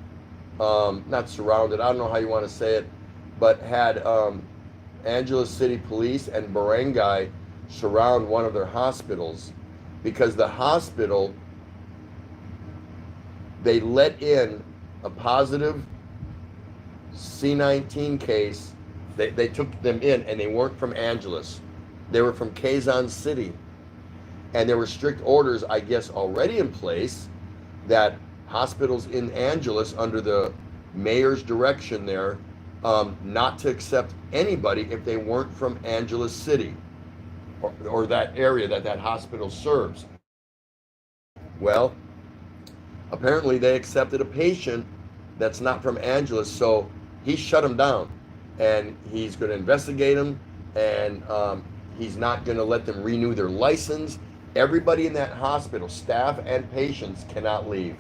not surrounded, I don't know how you want to say it, but had Angeles City Police and barangay surround one of their hospitals because the hospital, they let in a positive C-19 case. They took them in, and they weren't from Angeles. They were from Quezon City. And there were strict orders, I guess, already in place that hospitals in Angeles, under the mayor's direction there, not to accept anybody if they weren't from Angeles City or that area that hospital serves. Well, apparently they accepted a patient that's not from Angeles, so he shut him down, and he's going to investigate him, and he's not going to let them renew their license. Everybody in that hospital, staff and patients, cannot leave.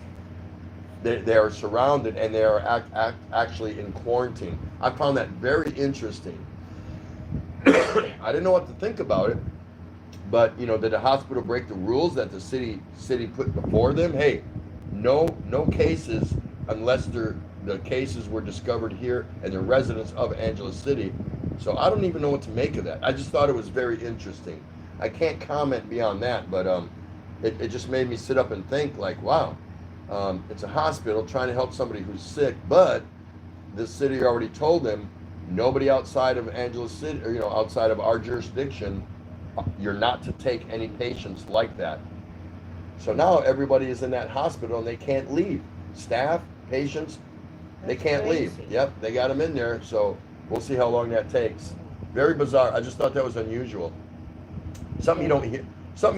They are surrounded, and they are actually in quarantine. I found that very interesting. I didn't know what to think about it, but did the hospital break the rules that the city put before them? Hey, no cases unless the cases were discovered here and they're residents of Angeles City. So I don't even know what to make of that. I just thought it was very interesting. I can't comment beyond that, but it just made me sit up and think, like, wow, it's a hospital trying to help somebody who's sick, but the city already told them nobody outside of Angeles City, or outside of our jurisdiction, you're not to take any patients like that. So now everybody is in that hospital and they can't leave. Staff, patients, they can't leave. Yep, they got them in there. So we'll see how long that takes. Very bizarre. I just thought that was unusual. Something you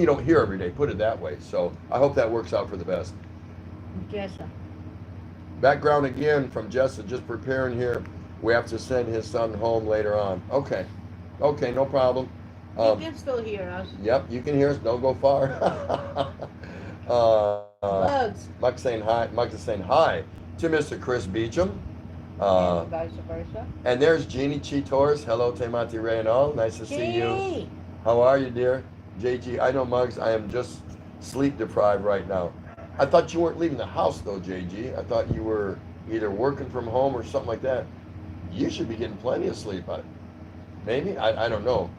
don't hear every day. Put it that way. So I hope that works out for the best. Jessa. Background again from Jessa. Just preparing here. We have to send his son home later on. Okay, no problem. You can still hear us. Yep, you can hear us. Don't go far. Bugs. Mike is saying hi to Mr. Chris Beecham. And vice versa. And there's Jeannie Chitors. Hello, Temati Reynal. Nice to see you. How are you, dear? JG, I know, Muggs, I am just sleep deprived right now. I thought you weren't leaving the house, though, JG. I thought you were either working from home or something like that. You should be getting plenty of sleep. Maybe? I don't know.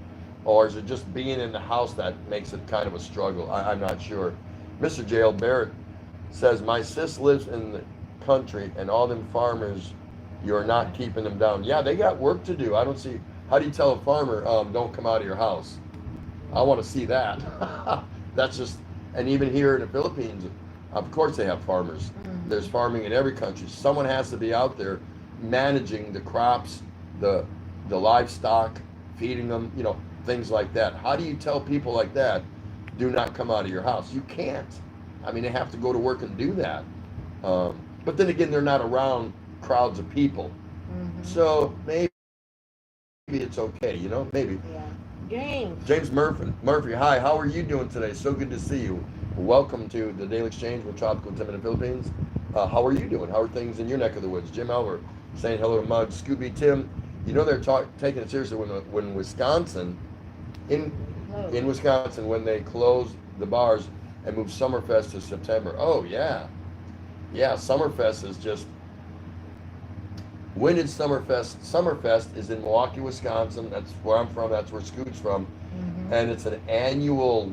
Or is it just being in the house that makes it kind of a struggle? I'm not sure. Mr. J.L. Barrett says, my sis lives in the country, and all them farmers, you're not keeping them down. Yeah, they got work to do. I don't see, how do you tell a farmer, don't come out of your house? I want to see that. That's just, and even here in the Philippines, of course they have farmers. There's farming in every country. Someone has to be out there managing the crops, the livestock, feeding them, things like that. How do you tell people like that, do not come out of your house? You can't. I mean, they have to go to work and do that. But then again, they're not around crowds of people. So maybe it's okay, maybe. Yeah. James Murphy, hi, how are you doing today? So good to see you. Welcome to the Daily Exchange with Tropical Tim in the Philippines. How are you doing? How are things in your neck of the woods? Jim Albert saying hello to Mug. Scooby Tim, they're taking it seriously when Wisconsin, in Wisconsin, when they closed the bars and moved Summerfest to September. Oh, yeah. Yeah, Summerfest is just... When did Summerfest? Summerfest is in Milwaukee, Wisconsin. That's where I'm from. That's where Scoot's from. And it's an annual...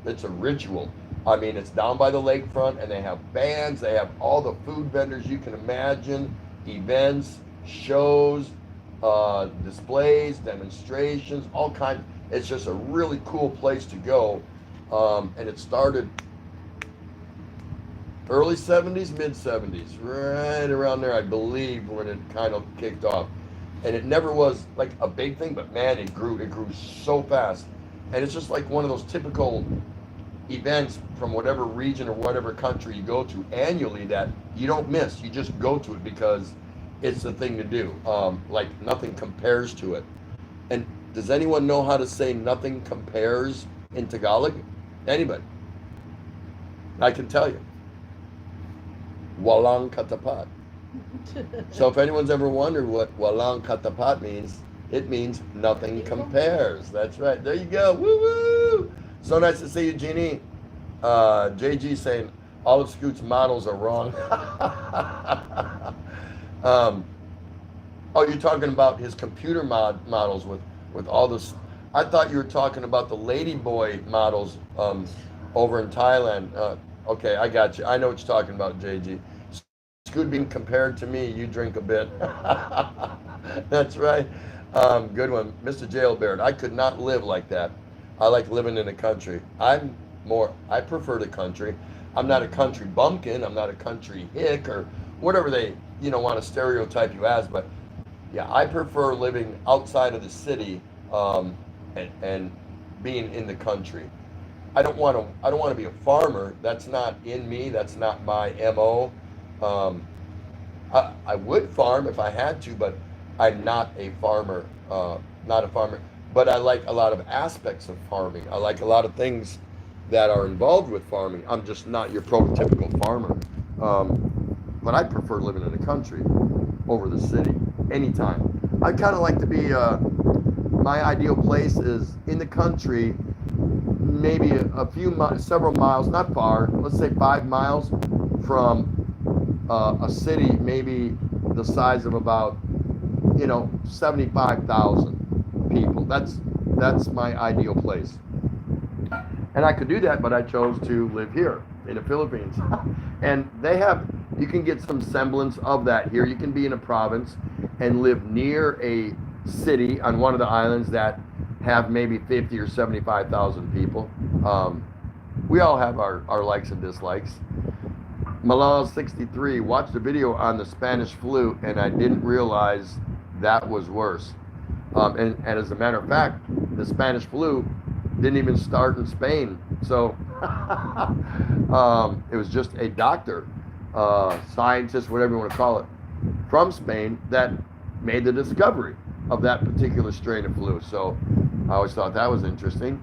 It's a ritual. I mean, it's down by the lakefront, and they have bands. They have all the food vendors you can imagine, events, shows, displays, demonstrations, all kinds. It's just a really cool place to go. And it started early 70s, mid 70s, right around there, I believe, when it kind of kicked off. And it never was like a big thing, but man, it grew so fast. And it's just like one of those typical events from whatever region or whatever country you go to annually that you don't miss. You just go to it because it's the thing to do. Like nothing compares to it. And does anyone know how to say nothing compares in Tagalog? Anybody? I can tell you. Walang katapat. So if anyone's ever wondered what walang katapat means, it means nothing compares. That's right. There you go. Woo woo. So nice to see you, Jeannie. JG saying all of Scoot's models are wrong. Oh, you're talking about his computer models with all this. I thought you were talking about the Ladyboy models over in Thailand. Okay, I got you. I know what you're talking about, JG. Scoot being compared to me, you drink a bit. That's right. Good one. Mr. Jail Barrett, I could not live like that. I like living in the country. I'm more. I prefer the country. I'm not a country bumpkin. I'm not a country hick or whatever they want to stereotype you as. But yeah, I prefer living outside of the city, and being in the country. I don't want to. I don't want to be a farmer. That's not in me. That's not my mo. Um, I would farm if I had to, but I'm not a farmer. Not a farmer. But I like a lot of aspects of farming. I like a lot of things that are involved with farming. I'm just not your prototypical farmer. But I prefer living in the country over the city anytime. I kind of like to be. My ideal place is in the country, maybe several miles, not far. Let's say 5 miles from a city, maybe the size of about 75,000 people. That's my ideal place. And I could do that, but I chose to live here in the Philippines. And you can get some semblance of that here. You can be in a province and live near a city on one of the islands that have maybe 50 or 75,000 people. We all have our likes and dislikes. Malal 63 watched a video on the Spanish flu, and I didn't realize that was worse. And as a matter of fact, the Spanish flu didn't even start in Spain. So it was just a doctor, scientist, whatever you want to call it, from Spain that made the discovery of that particular strain of flu. So I always thought that was interesting.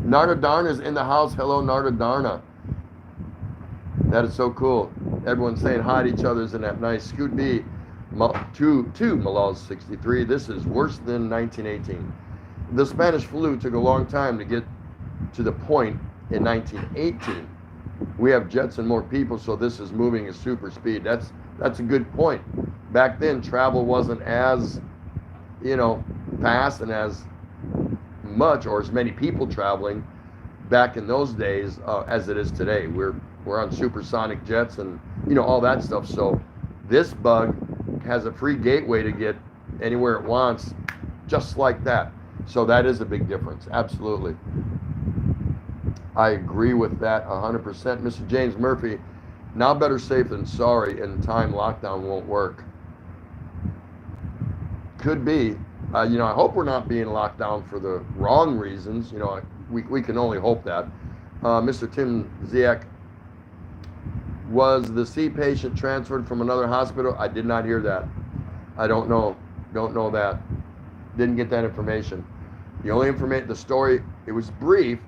Narda Darna is in the house. Hello, Narda Darna. That is so cool. Everyone's saying hi to each other. Isn't that nice? Scoot B, to Malal 63. This is worse than 1918. The Spanish flu took a long time to get to the point in 1918. We have jets and more people, so this is moving at super speed. That's a good point. Back then, travel wasn't as fast and as much or as many people traveling back in those days as it is today. We're on supersonic jets and all that stuff. So this bug has a free gateway to get anywhere it wants, just like that. So that is a big difference. Absolutely. I agree with that 100%. Mr. James Murphy, now better safe than sorry, and time lockdown won't work. Could be. I hope we're not being locked down for the wrong reasons. We can only hope that. Mr. Tim Ziak, was the C patient transferred from another hospital? I did not hear that. I don't know. Don't know that. Didn't get that information. The only information, the story, it was brief,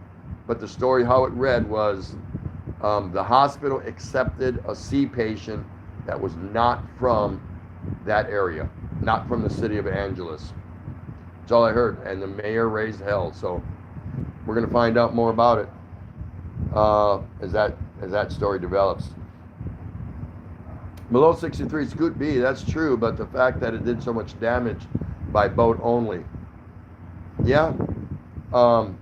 but the story, how it read was the hospital accepted a C patient that was not from that area, not from the city of Angeles. That's all I heard. And the mayor raised hell. So we're going to find out more about it as that story develops. Below 63, Scoot B, that's true, but the fact that it did so much damage by boat only. Yeah. And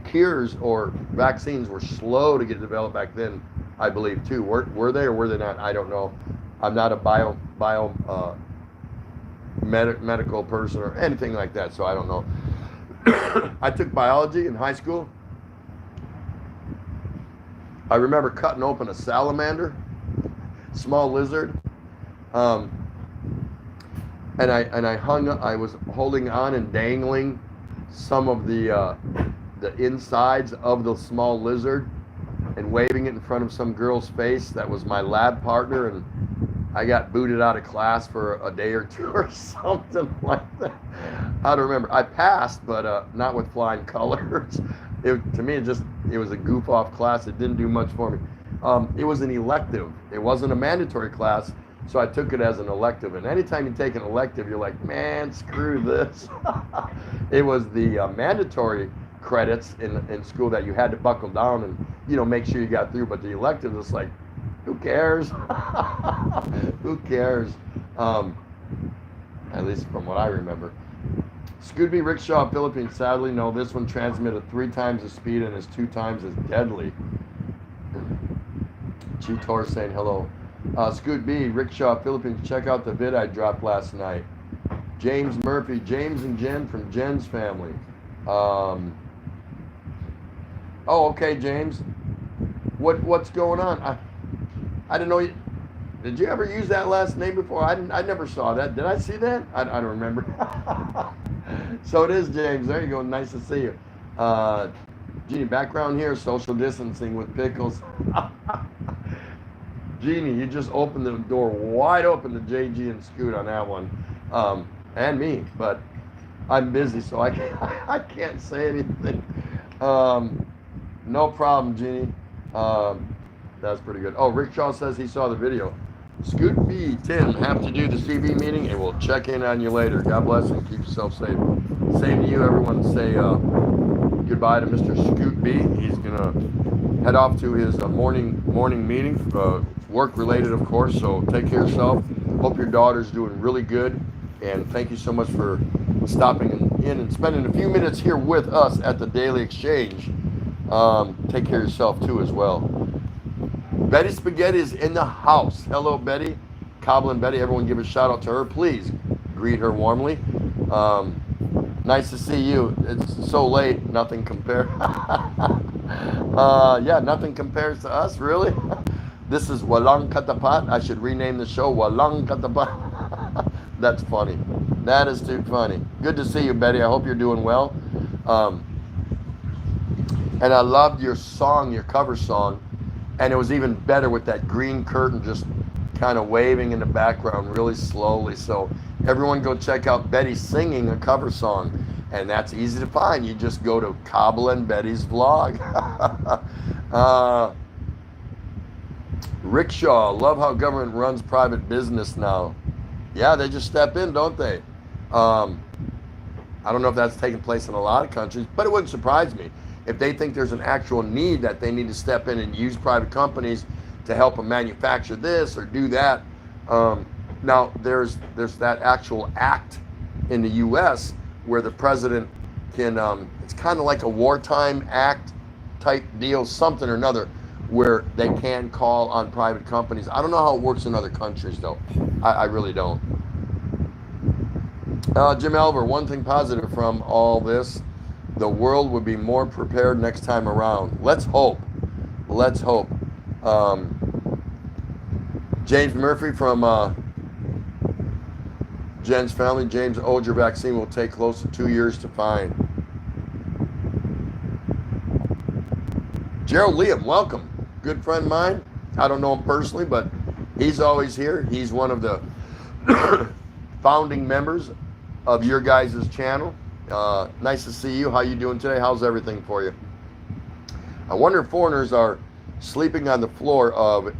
cures or vaccines were slow to get developed back then, I believe, too. Were they or were they not? I don't know. I'm not a medical person or anything like that, so I don't know. I took biology in high school. I remember cutting open a salamander, small lizard, and I was holding on and dangling some of the insides of the small lizard and waving it in front of some girl's face that was my lab partner, and I got booted out of class for a day or two or something like that. I don't remember. I passed, but not with flying colors. To me, it was a goof off class. It didn't do much for me. It was an elective. It wasn't a mandatory class, so I took it as an elective. And anytime you take an elective, you're like, man, screw this. It was the mandatory credits in school that you had to buckle down and make sure you got through. But the elective was like, who cares? Who cares? At least from what I remember. Scooby Rickshaw, Philippines. Sadly, no, this one transmitted 3 times the speed and is 2 times as deadly. Cheetor saying hello. Scoot B, Rickshaw, Philippines. Check out the vid I dropped last night. James Murphy, James and Jen from Jen's family. Oh, okay, James. What's going on? I didn't know you. Did you ever use that last name before? I never saw that. Did I see that? I don't remember. So it is James. There you go. Nice to see you. Jeannie, background here, social distancing with pickles. Jeannie, you just opened the door wide open to JG and Scoot on that one. And me, but I'm busy, so I can't say anything. No problem, Jeannie. That's pretty good. Oh, Rick Shaw says he saw the video. Scoot B, Tim, have to do the CV meeting, and we'll check in on you later. God bless and keep yourself safe. Same to you, everyone. Say goodbye to Mr. Scoot B. He's gonna head off to his morning meeting, work related, of course. So take care of yourself. Hope your daughter's doing really good, and thank you so much for stopping in and spending a few minutes here with us at the Daily Exchange. Take care of yourself too as well. Betty Spaghetti is in the house. Hello, Betty. Cobbler Betty, everyone give a shout out to her. Please greet her warmly. Nice to see you. It's so late, nothing compares. Yeah, nothing compares to us, really. This is Walang Katapat. I should rename the show Walang Katapat. That's funny. That is too funny. Good to see you, Betty. I hope you're doing well. And I loved your song, your cover song. And it was even better with that green curtain just kind of waving in the background really slowly. So everyone go check out Betty singing a cover song. And that's easy to find. You just go to Cobble and Betty's vlog. Rickshaw, love how government runs private business now. Yeah, they just step in, don't they? I don't know if that's taking place in a lot of countries, but it wouldn't surprise me. If they think there's an actual need that they need to step in and use private companies to help them manufacture this or do that. Now, there's that actual act in the U.S. where the president can, it's kind of like a wartime act type deal, something or another, where they can call on private companies. I don't know how it works in other countries, though. I really don't. Jim Elver, one thing positive from all this, the world would be more prepared next time around. Let's hope. Let's hope. James Murphy from Jen's family. James Oger vaccine will take close to 2 years to find. Gerald Liam, welcome. Good friend of mine. I don't know him personally, but he's always here. He's one of the founding members of your guys' channel. Nice to see you. How you doing today? How's everything for you? I wonder if foreigners are sleeping on the floor of,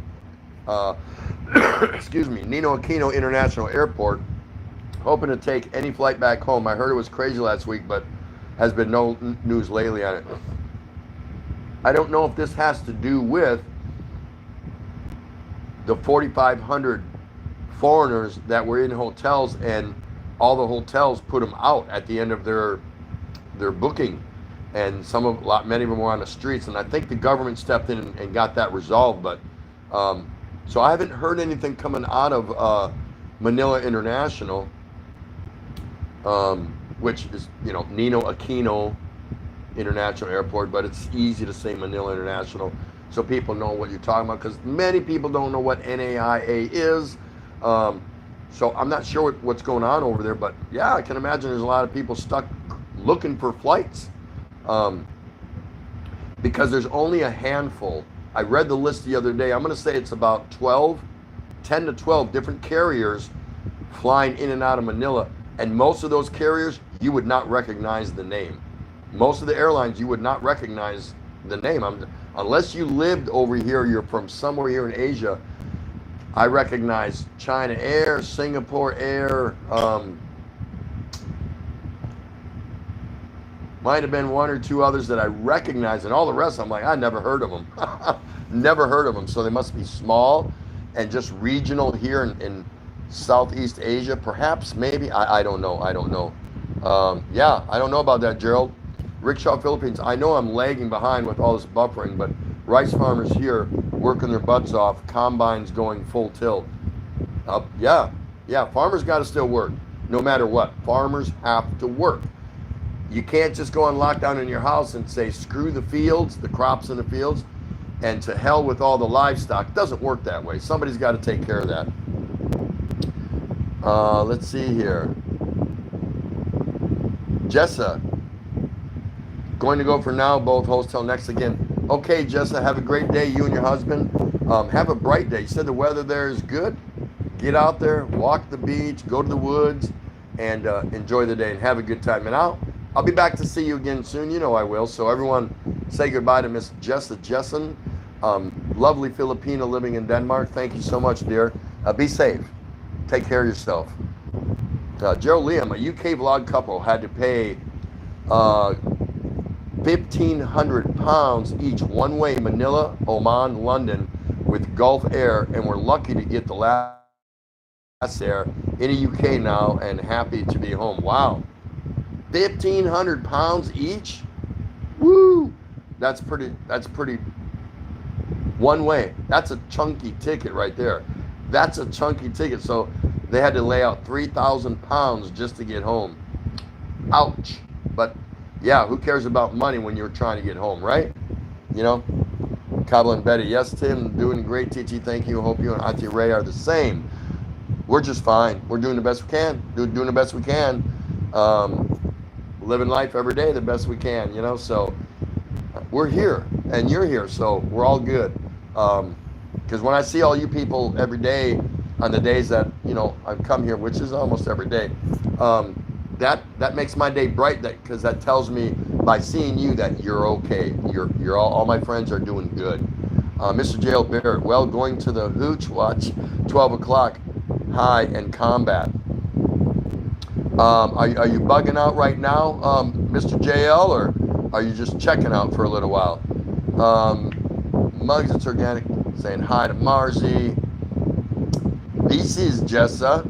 excuse me, Nino Aquino International Airport, hoping to take any flight back home. I heard it was crazy last week, but has been no news lately on it. I don't know if this has to do with the 4,500 foreigners that were in hotels and all the hotels put them out at the end of their booking, and many of them were on the streets. And I think the government stepped in and got that resolved. But so I haven't heard anything coming out of Manila International, which is Nino Aquino International Airport, but it's easy to say Manila International so people know what you're talking about, because many people don't know what NAIA is. So I'm not sure what's going on over there, but yeah, I can imagine there's a lot of people stuck looking for flights, because there's only a handful. I read the list the other day. I'm going to say it's about 10 to 12 different carriers flying in and out of Manila, and most of those carriers you would not recognize the name. Most of the airlines you would not recognize the name. Unless you lived over here, you're from somewhere here in Asia. I recognize China Air, Singapore Air, might have been one or two others that I recognize, and all the rest I'm like, I never heard of them. Never heard of them. So they must be small and just regional here in Southeast Asia, perhaps, maybe. I don't know. Yeah, I don't know about that, Gerald. Rickshaw Philippines, I know I'm lagging behind with all this buffering, but rice farmers here working their butts off, combines going full tilt. Yeah, farmers got to still work, no matter what. Farmers have to work. You can't just go on lockdown in your house and say, screw the fields, the crops in the fields, and to hell with all the livestock. It doesn't work that way. Somebody's got to take care of that. Let's see here. Jessa, going to go for now, both hosts till next again. Okay, Jessa, have a great day, you and your husband. Have a bright day. You said the weather there is good. Get out there, walk the beach, go to the woods, and enjoy the day and have a good time. And I'll be back to see you again soon. You know I will. So everyone, say goodbye to Miss Jessa Jessen, lovely Filipina living in Denmark. Thank you so much, dear. Be safe. Take care of yourself. Gerald Liam, a UK vlog couple, had to pay 1,500 pounds each one way, Manila, Oman, London, with Gulf Air, and we're lucky to get the last there in the UK now and happy to be home. Wow. 1,500 pounds each? Woo! That's pretty one way. That's a chunky ticket right there. That's a chunky ticket. So they had to lay out 3,000 pounds just to get home. Ouch. But yeah, who cares about money when you're trying to get home, right? You know? Kabla and Betty, yes, Tim, doing great, TT, thank you. Hope you and Auntie Ray are the same. We're just fine. We're doing the best we can. Doing the best we can. Living life every day the best we can, you know? So we're here, and you're here, so we're all good. Because when I see all you people every day, on the days that, you know, I've come here, which is almost every day, that makes my day bright, because that tells me by seeing you that you're okay. You're all my friends are doing good. Mr. J.L. Barrett, well, going to the Hooch watch, 12 o'clock, high and combat. Are you bugging out right now, Mr. JL, or are you just checking out for a little while? Mugs, it's organic, saying hi to Marzi. This is Jessa.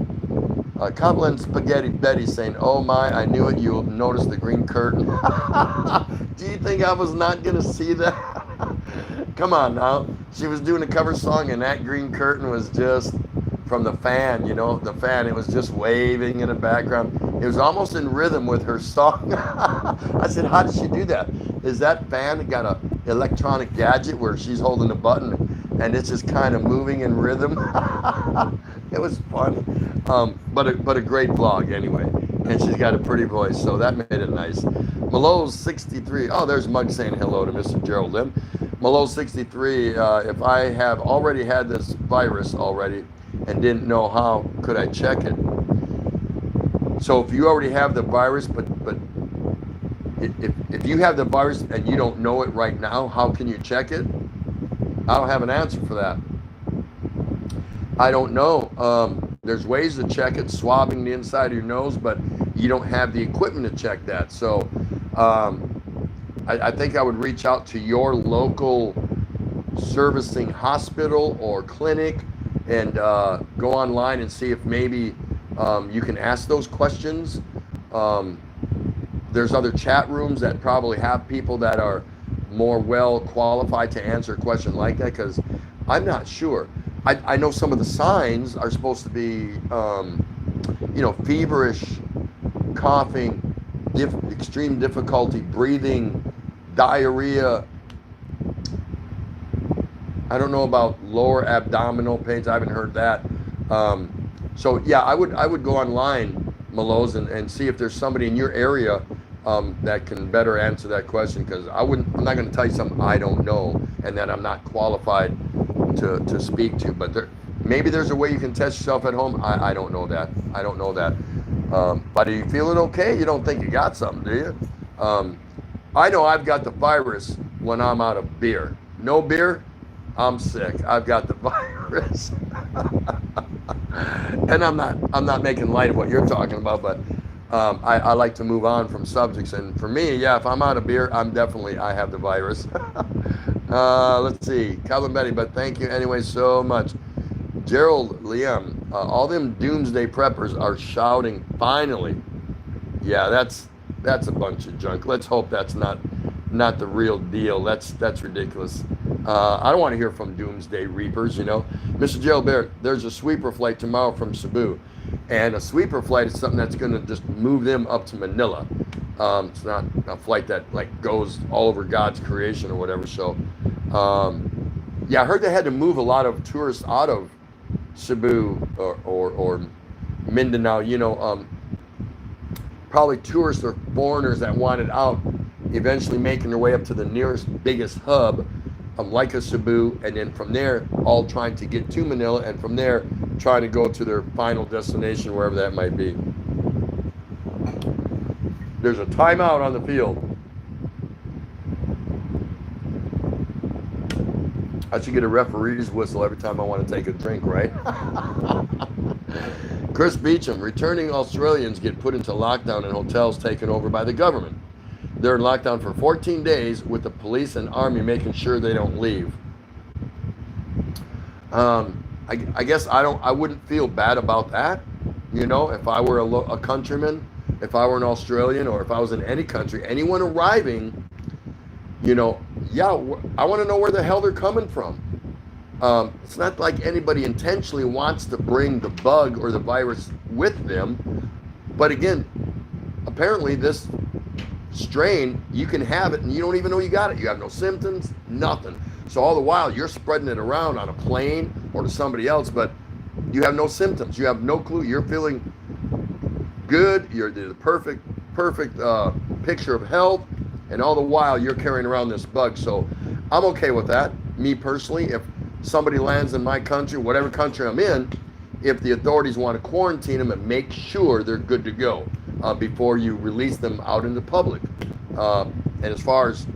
Cumberland Spaghetti Betty saying, oh my, I knew it, you'll notice the green curtain. Do you think I was not going to see that? Come on now. She was doing a cover song and that green curtain was just from the fan, you know, the fan. It was just waving in the background. It was almost in rhythm with her song. I said, how did she do that? Is that fan got a electronic gadget where she's holding a button and it's just kind of moving in rhythm? It was funny. But a great vlog anyway. And she's got a pretty voice, so that made it nice. Malo's 63. Oh, there's Mug saying hello to Mr. Gerald Lim. Malo's 63. If I have already had this virus already and didn't know how, could I check it? So if you already have the virus, but if you have the virus and you don't know it right now, how can you check it? I don't have an answer for that. I don't know. There's ways to check it, swabbing the inside of your nose, but you don't have the equipment to check that. So I think I would reach out to your local servicing hospital or clinic and go online and see if maybe you can ask those questions. There's other chat rooms that probably have people that are more well qualified to answer a question like that, because I'm not sure. I know some of the signs are supposed to be, you know, feverish, coughing, extreme difficulty breathing, diarrhea. I don't know about lower abdominal pains. I haven't heard that. So yeah, I would go online, Malos, and see if there's somebody in your area that can better answer that question, because I'm not going to tell you something I don't know and that I'm not qualified to speak to. But maybe there's a way you can test yourself at home. I don't know that. I don't know that. But are you feeling okay? You don't think you got something, do you? I know I've got the virus when I'm out of beer. No beer, I'm sick. I've got the virus. And I'm not making light of what you're talking about, but I like to move on from subjects. And for me, yeah, if I'm out of beer, I have the virus. Let's see, Calvin Betty, but thank you anyway so much. Gerald Liam, all them doomsday preppers are shouting, finally. Yeah, that's a bunch of junk. Let's hope that's not the real deal. That's ridiculous. I don't want to hear from doomsday reapers, you know. Mr. Gerald Barrett, there's a sweeper flight tomorrow from Cebu. And a sweeper flight is something that's going to just move them up to Manila. It's not a flight that like goes all over God's creation or whatever. So, yeah, I heard they had to move a lot of tourists out of Cebu or Mindanao. You know, probably tourists or foreigners that wanted out, eventually making their way up to the nearest biggest hub, like a Cebu, and then from there, all trying to get to Manila, and from there, trying to go to their final destination, wherever that might be. There's a timeout on the field. I should get a referee's whistle every time I want to take a drink, right? Chris Beecham, returning Australians get put into lockdown in hotels taken over by the government. They're in lockdown for 14 days with the police and army making sure they don't leave. I guess I wouldn't feel bad about that. You know, if I were a countryman, if I were an Australian, or if I was in any country, anyone arriving, you know, yeah, I want to know where the hell they're coming from. It's not like anybody intentionally wants to bring the bug or the virus with them. But again, apparently this strain, you can have it and you don't even know you got it. You have no symptoms, nothing. So all the while you're spreading it around on a plane or to somebody else, but you have no symptoms. You have no clue. You're feeling good. You're the perfect picture of health. And all the while you're carrying around this bug. So I'm okay with that. Me personally, if somebody lands in my country, whatever country I'm in, if the authorities want to quarantine them and make sure they're good to go before you release them out in the public. And as far as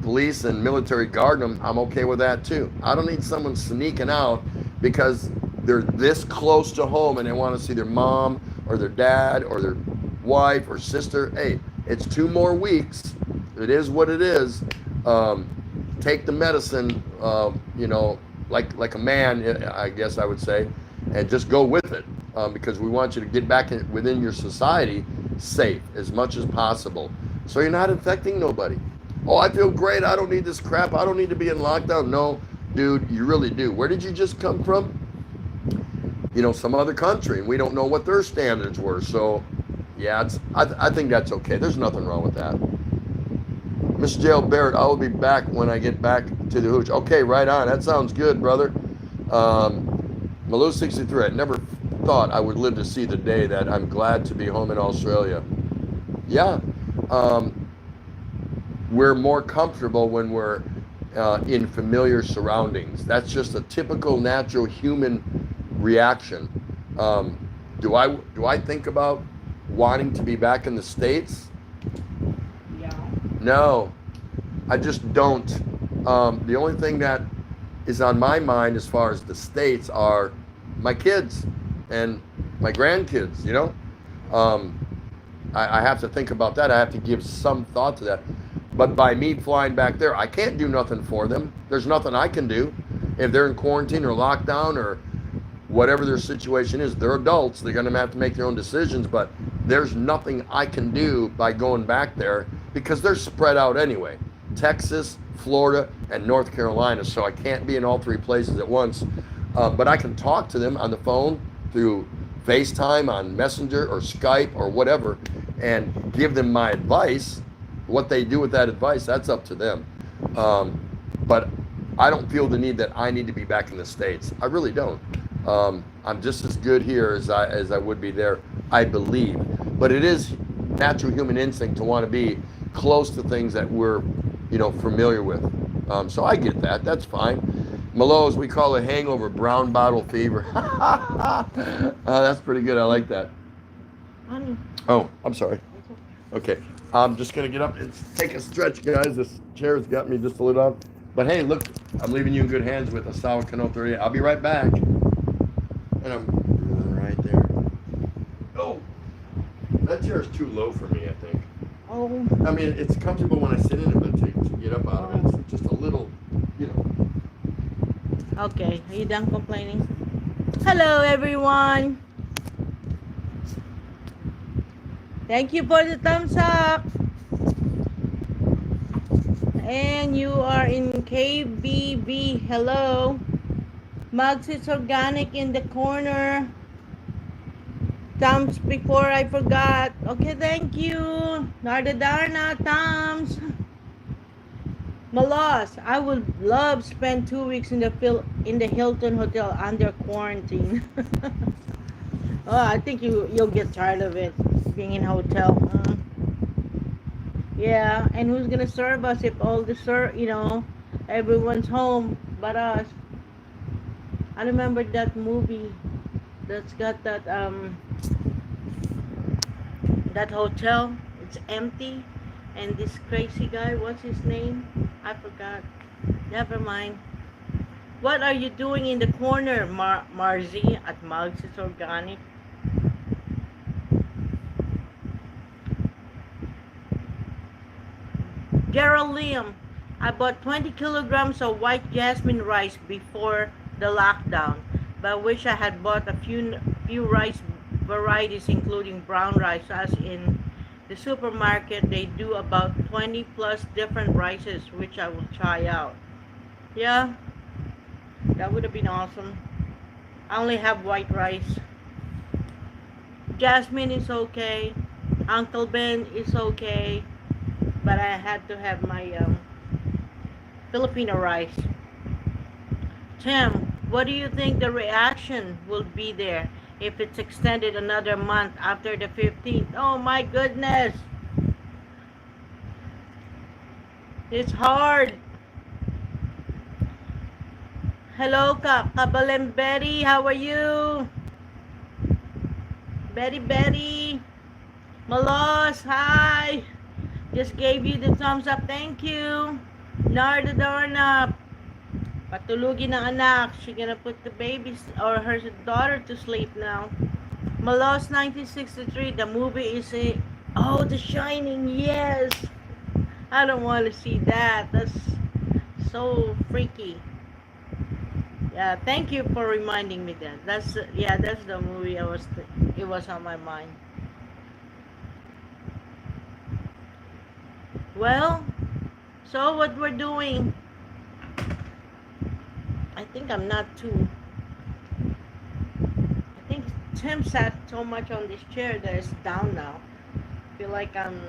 police and military guarding them, I'm okay with that too. I don't need someone sneaking out because they're this close to home and they want to see their mom or their dad or their wife or sister. Hey, it's 2 more weeks. It is what it is. Take the medicine, you know, like a man, I guess I would say, and just go with it because we want you to get back within your society safe as much as possible. So you're not infecting nobody. Oh, I feel great. I don't need this crap. I don't need to be in lockdown. No, dude, you really do. Where did you just come from? You know, some other country, and we don't know what their standards were. So, yeah, I think that's okay. There's nothing wrong with that. Mr. J.L. Barrett, I will be back when I get back to the hooch. Okay, right on. That sounds good, brother. Malou 63, I never thought I would live to see the day that I'm glad to be home in Australia. Yeah. We're more comfortable when we're in familiar surroundings. That's just a typical natural human reaction. Do I think about wanting to be back in the States? No, I just don't. The only thing that is on my mind as far as the States are my kids and my grandkids, you know? I have to think about that. I have to give some thought to that. But by me flying back there, I can't do nothing for them. There's nothing I can do. If they're in quarantine or lockdown or whatever their situation is, they're adults. They're going to have to make their own decisions. But there's nothing I can do by going back there because they're spread out anyway. Texas, Florida, and North Carolina. So I can't be in all 3 places at once. But I can talk to them on the phone through FaceTime, on Messenger or Skype or whatever, and give them my advice. What they do with that advice, that's up to them. But I don't feel the need that I need to be back in the States. I really don't. I'm just as good here as I would be there, I believe. But it is natural human instinct to want to be close to things that we're, familiar with. So I get that. That's fine. Mallows, we call it hangover, brown bottle fever. That's pretty good. I like that. Oh, I'm sorry. Okay. I'm just going to get up and take a stretch, guys. This chair's got me just a little up. But hey, look, I'm leaving you in good hands with a Sour Cano 38. I'll be right back. And I'm right there. Oh, that chair is too low for me, I think. Oh. I mean, it's comfortable when I sit in it, but to get up out of it, it's just a little, Okay, are you done complaining? Hello, everyone. Thank you for the thumbs up. And you are in KBB. Hello. Mugs, it's organic in the corner. Tams, before I forgot. Okay, thank you. Narda Darna, Tams. Malas, I would love spend 2 weeks in the Hilton Hotel under quarantine. Oh, I think you'll get tired of it being in hotel. Yeah, and who's gonna serve us if all the everyone's home but us? I remember that movie that's got that hotel. It's empty, and this crazy guy, what's his name? I forgot. Never mind. What are you doing in the corner, Marzi at Mugs? It's organic. Gerald Liam, I bought 20 kilograms of white jasmine rice before the lockdown, but wish I had bought a few rice varieties, including brown rice, as in the supermarket they do about 20 plus different rices, which I will try out. Yeah, that would have been awesome. I only have white rice. Jasmine is okay. Uncle Ben is okay. But I had to have my Filipino rice. Tim, what do you think the reaction will be there if it's extended another month after the 15th? Oh my goodness. It's hard. Hello, Kabalem Betty. How are you? Betty. Malos, hi. Just gave you the thumbs up. Thank you. Narda Darna. Patulugin ng anak. She gonna put the baby or her daughter to sleep now. Malos 1963. The movie is The Shining. Yes. I don't want to see that. That's so freaky. Yeah, thank you for reminding me that. That's the movie it was on my mind. Well, so what we're doing, I think I'm not too, I think Tim sat so much on this chair that it's down now. I feel like I'm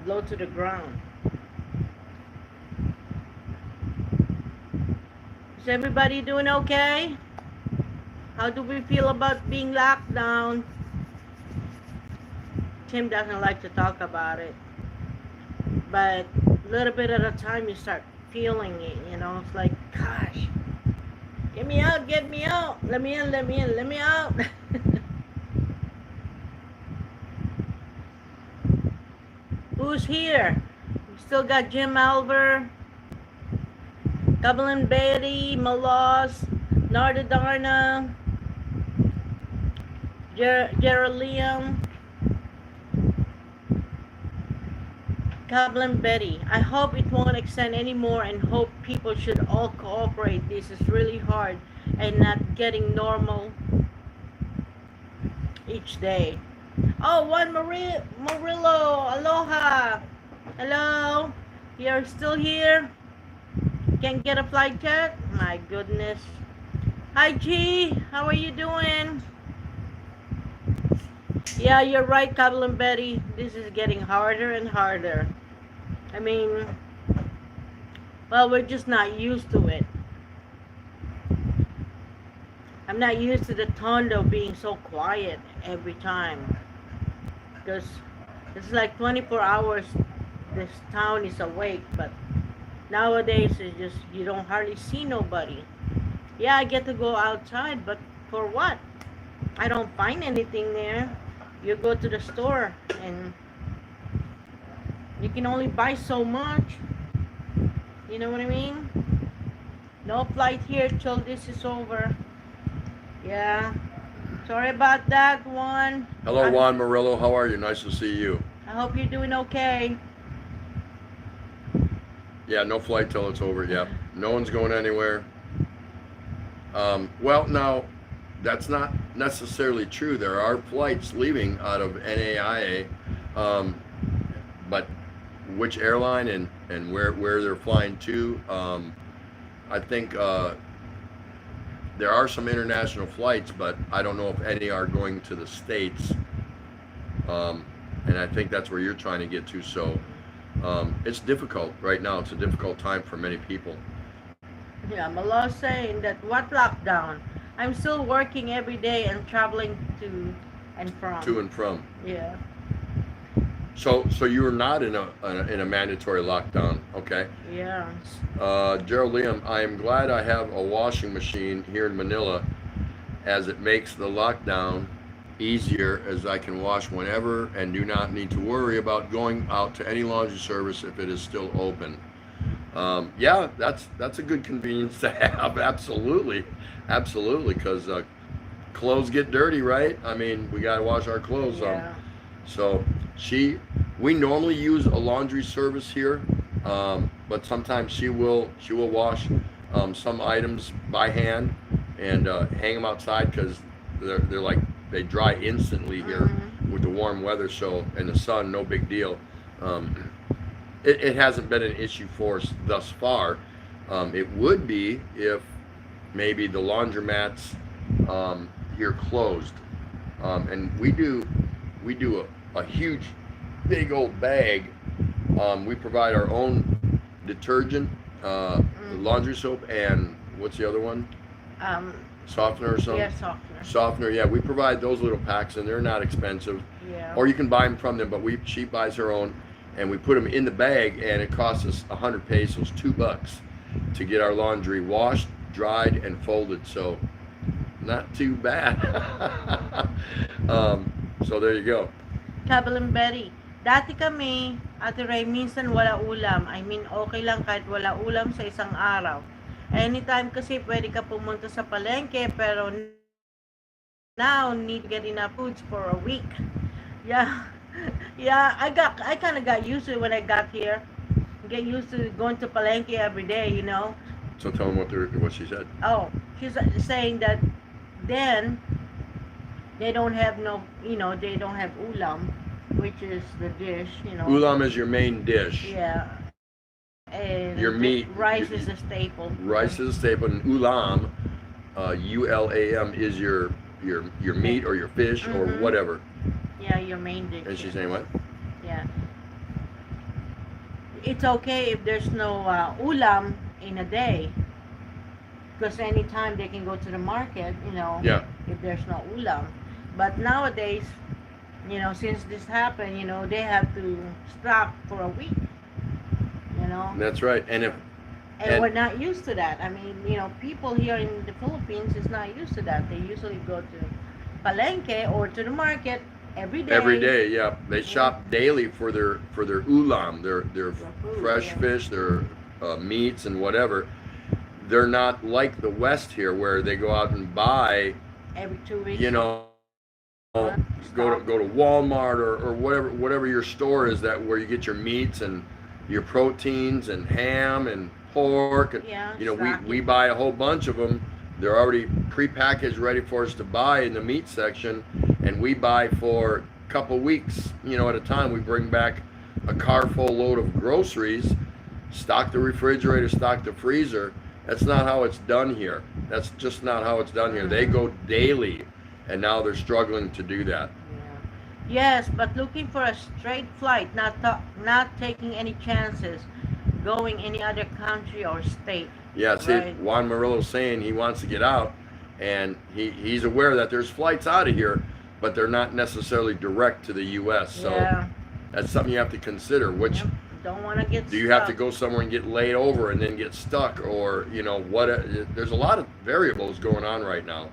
low to the ground. Is everybody doing okay? How do we feel about being locked down? Tim doesn't like to talk about it. But a little bit at a time you start feeling it, it's like, gosh, get me out, let me in, out. Who's here? We still got Jim Alver, Dublin Betty, Malos, Narda Darna, Gerald Liam, Kablin Betty. I hope it won't extend anymore and hope people should all cooperate. This is really hard and not getting normal each day. Oh, Juan Murillo, aloha. Hello, you're still here? Can't get a flight yet? My goodness. Hi G, how are you doing? Yeah, you're right, Kablin Betty. This is getting harder and harder. I mean, well, we're just not used to it. I'm not used to the Tondo being so quiet every time. Because it's like 24 hours this town is awake, but nowadays it's just, you don't hardly see nobody. Yeah, I get to go outside, but for what? I don't find anything there. You go to the store and you can only buy so much. You know what I mean? No flight here till this is over. Yeah. Sorry about that, Juan. Hello, Juan Murillo. How are you? Nice to see you. I hope you're doing okay. Yeah, no flight till it's over. Yeah, no one's going anywhere. Well, now, that's not necessarily true. There are flights leaving out of NAIA, but which airline and where they're flying to, I think there are some international flights, but I don't know if any are going to the States. And I think that's where you're trying to get to. So it's difficult right now. It's a difficult time for many people. Yeah, Malaw saying that what lockdown? I'm still working every day and traveling to and To from. and from. Yeah. So you are not in a mandatory lockdown, okay? Yeah. Gerald Liam, I am glad I have a washing machine here in Manila, as it makes the lockdown easier, as I can wash whenever and do not need to worry about going out to any laundry service if it is still open. Yeah, that's a good convenience to have. Absolutely, absolutely, because clothes get dirty, right? I mean, we gotta wash our clothes. Yeah. So she, we normally use a laundry service here, but sometimes she will wash some items by hand and hang them outside because they're like they dry instantly here Mm-hmm. with the warm weather. So and the sun, no big deal. Um, it hasn't been an issue for us thus far. It would be if maybe the laundromats here closed, and we do a huge big old bag. We provide our own detergent, Mm-hmm. laundry soap, and what's the other one? Um. Softener or something? Yeah, softener. Softener, yeah. We provide those little packs, and they're not expensive. Yeah. Or you can buy them from them, but she buys her own, and we put them in the bag, and it costs us 100 pesos, $2, to get our laundry washed, dried, and folded. So not too bad. So there you go. Kabalang Betty. Dati kami, Ate Ray, minsan wala ulam. I mean, okay lang kahit wala ulam sa isang araw. Anytime kasi pwede ka pumunta sa palengke, pero now need to get enough foods for a week. Yeah. Yeah, I kind of got used to it when I got here. Get used to going to Palenque every day, you know. So tell them what she said. Oh, she's saying that then they don't have no, they don't have ulam, which is the dish, Ulam is your main dish. Yeah, and Your meat. rice is a staple. Rice is a staple, and ulam, ULAM, is your meat or your fish or Mhm. whatever. Yeah, your main dish. And she's saying what? Yeah, it's okay if there's no ulam in a day, because anytime they can go to the market, Yeah, if there's no ulam. But nowadays, since this happened, they have to stock for a week, you know. that's right. And if And and we're not used to that. I mean, people here in the Philippines is not used to that. They usually go to Palenque or to the market every day. every day, yeah, they shop daily for their ulam, their For food, fresh yeah. fish, their meats and whatever. They're not like the West here, where they go out and buy, Every 2 weeks. you know, uh, go to Walmart or whatever your store is, that where you get your meats and your proteins and ham and pork. And, Yeah, we stocking. buy a whole bunch of them. They're already prepackaged, ready for us to buy in the meat section, and we buy for a couple weeks, at a time. We bring back a car full load of groceries, stock the refrigerator, stock the freezer. That's not how it's done here. That's just not how it's done here. They Mhm. go daily, and now they're struggling to do that. Yeah. Yes, but looking for a straight flight, not taking any chances, going any other country or state. Yeah, see, Right. Juan Murillo's saying he wants to get out, and he's aware that there's flights out of here, but they're not necessarily direct to the U.S. So Yeah. that's something you have to consider. Which Yep. Don't want to get do you have to stuck. go somewhere and get laid over and then get stuck, or what? There's a lot of variables going on right now.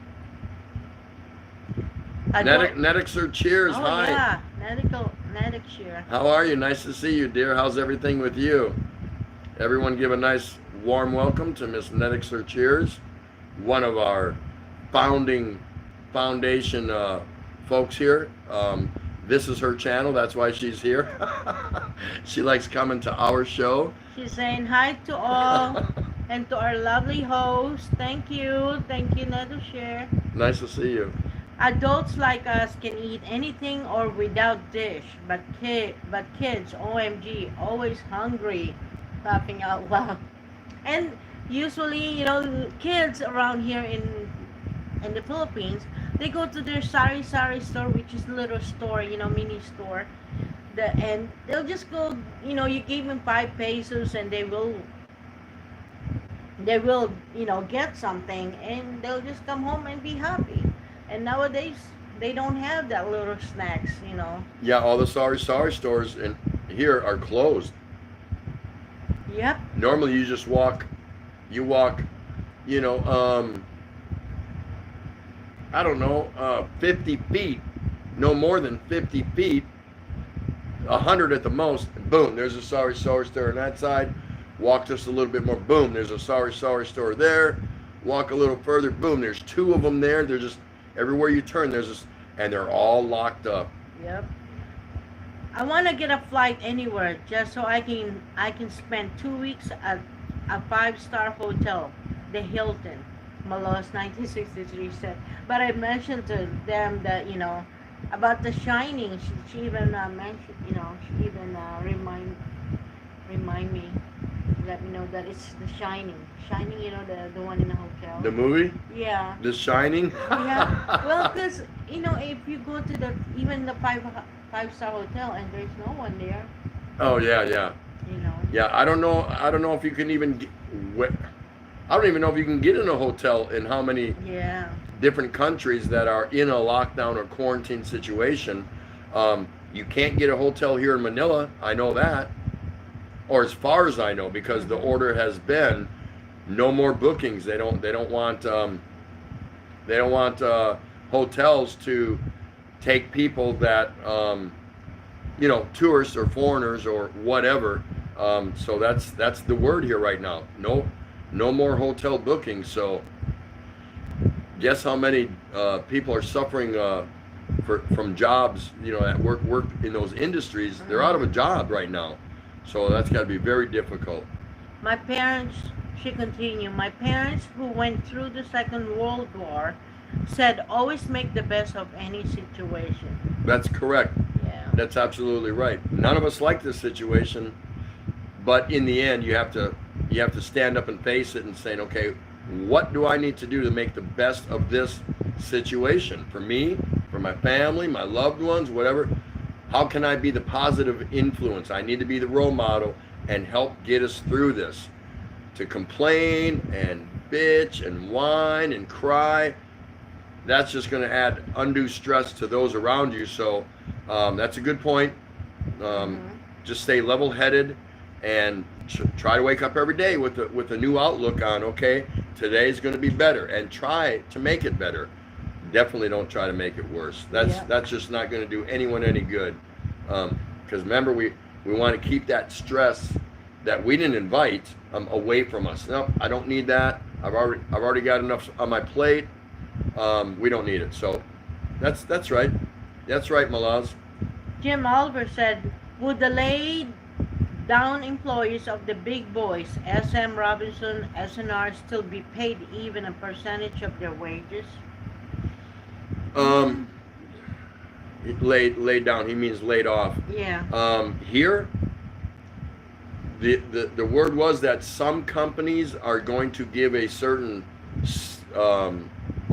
I don't- Netixer, cheers, Oh hi. yeah, Nedic cheer. How are you? Nice to see you, dear. How's everything with you? Everyone give a nice warm welcome to Miss Netixer Cheers, one of our founding foundation folks here. This is her channel, that's why she's here. She likes coming to our show. She's saying hi to all and to our lovely host. Thank you, Nedic share. Nice to see you. Adults like us can eat anything or without dish, but kids, OMG, always hungry, laughing out loud. And usually, kids around here in in the Philippines, they go to their sari-sari store, which is a little store, mini store. And they'll just go, you give them 5 pesos and they will get something, and they'll just come home and be happy. And nowadays they don't have that little snacks. Yeah, all the sari stores in here are closed. Yep. Normally you walk, you know, I don't know, 50 feet, no more than 50 feet, 100 at the most, boom, there's a sari store on that side. Walk just a little bit more, boom, there's a sari store there. Walk a little further, boom, there's 2 of them there. They're just, everywhere you turn, there's this, and they're all locked up. Yep. I want to get a flight anywhere just so I can spend 2 weeks at a 5-star hotel, the Hilton. Malos 1963 said. But I mentioned to them that about The Shining. She even mentioned, she even remind me, let me know that it's The Shining. Shining, the one in the hotel. The movie? Yeah. The Shining? Yeah. Well, because if you go to even the 5-star hotel and there's no one there. Oh yeah. Yeah, I don't know if you can even I don't even know if you can get in a hotel in how many different countries that are in a lockdown or quarantine situation. You can't get a hotel here in Manila. I know that, or as far as I know, because the order has been no more bookings. They don't want hotels to take people that tourists or foreigners or whatever. So that's the word here right now. No more hotel bookings. So guess how many people are suffering from jobs, that work in those industries. They're out of a job right now. So that's got to be very difficult. My parents, she continued, my parents who went through the Second World War said always make the best of any situation. That's correct. Yeah. That's absolutely right. None of us like this situation, but in the end you have to stand up and face it and say, okay, what do I need to do to make the best of this situation for me, for my family, my loved ones, whatever? How can I be the positive influence? I need to be the role model and help get us through this. To complain and bitch and whine and cry, that's just going to add undue stress to those around you. So that's a good point. Just stay level-headed and try to wake up every day with a new outlook on, okay, today's going to be better, and try to make it better. Definitely don't try to make it worse. That's just not going to do anyone any good. Because remember, we want to keep that stress that we didn't invite away from us. No, I don't need that. I've already got enough on my plate. We don't need it. So that's right. That's right, Malaz. Jim Oliver said, would the laid down employees of the big boys, SM, Robinson, SNR, still be paid even a percentage of their wages? Laid down, he means laid off. Yeah. Here, the word was that some companies are going to give a certain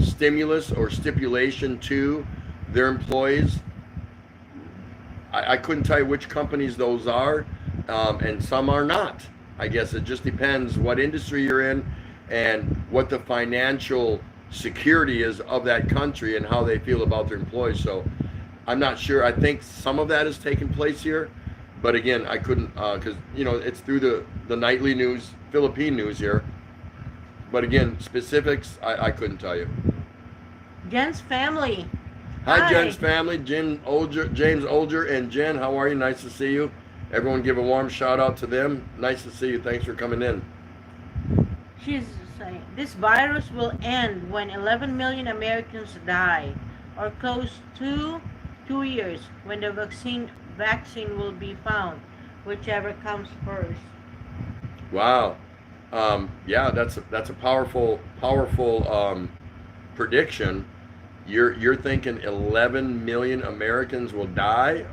stimulus or stipulation to their employees. I couldn't tell you which companies those are, and some are not. I guess it just depends what industry you're in and what the financial security is of that country and how they feel about their employees. So I'm not sure. I think some of that has taken place here, but again, I couldn't, because it's through the nightly news, Philippine news here. But again, specifics, I couldn't tell you. Jen's family. Hi, Jen's family, James Olger and Jen. How are you? Nice to see you. Everyone give a warm shout out to them. Nice to see you. Thanks for coming in. She's saying, this virus will end when 11 million Americans die, or close to 2 years when the vaccine will be found, whichever comes first. Wow. Yeah, that's a powerful prediction. You're thinking 11 million Americans will die?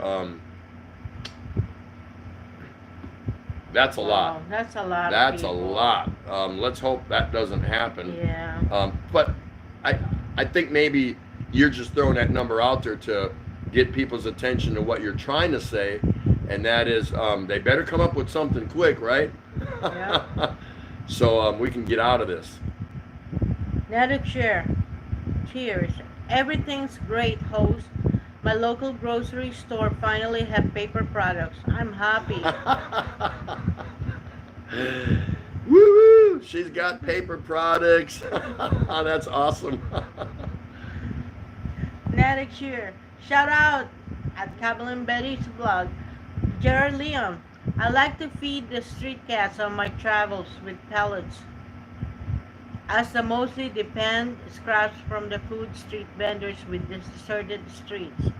That's a lot. That's a lot. That's a lot. Let's hope that doesn't happen. Yeah. But I think maybe you're just throwing that number out there to get people's attention to what you're trying to say, and that is they better come up with something quick, right? Yeah. So we can get out of this. Netted share. Cheers. Everything's great, host. My local grocery store finally have paper products. I'm happy. Woo woo! She's got paper products. That's awesome. Netted share. Shout out at Kabalin Betty's vlog. Gerard Liam. I like to feed the street cats on my travels with pellets, as the mostly depend scraps from the food street vendors with the deserted streets.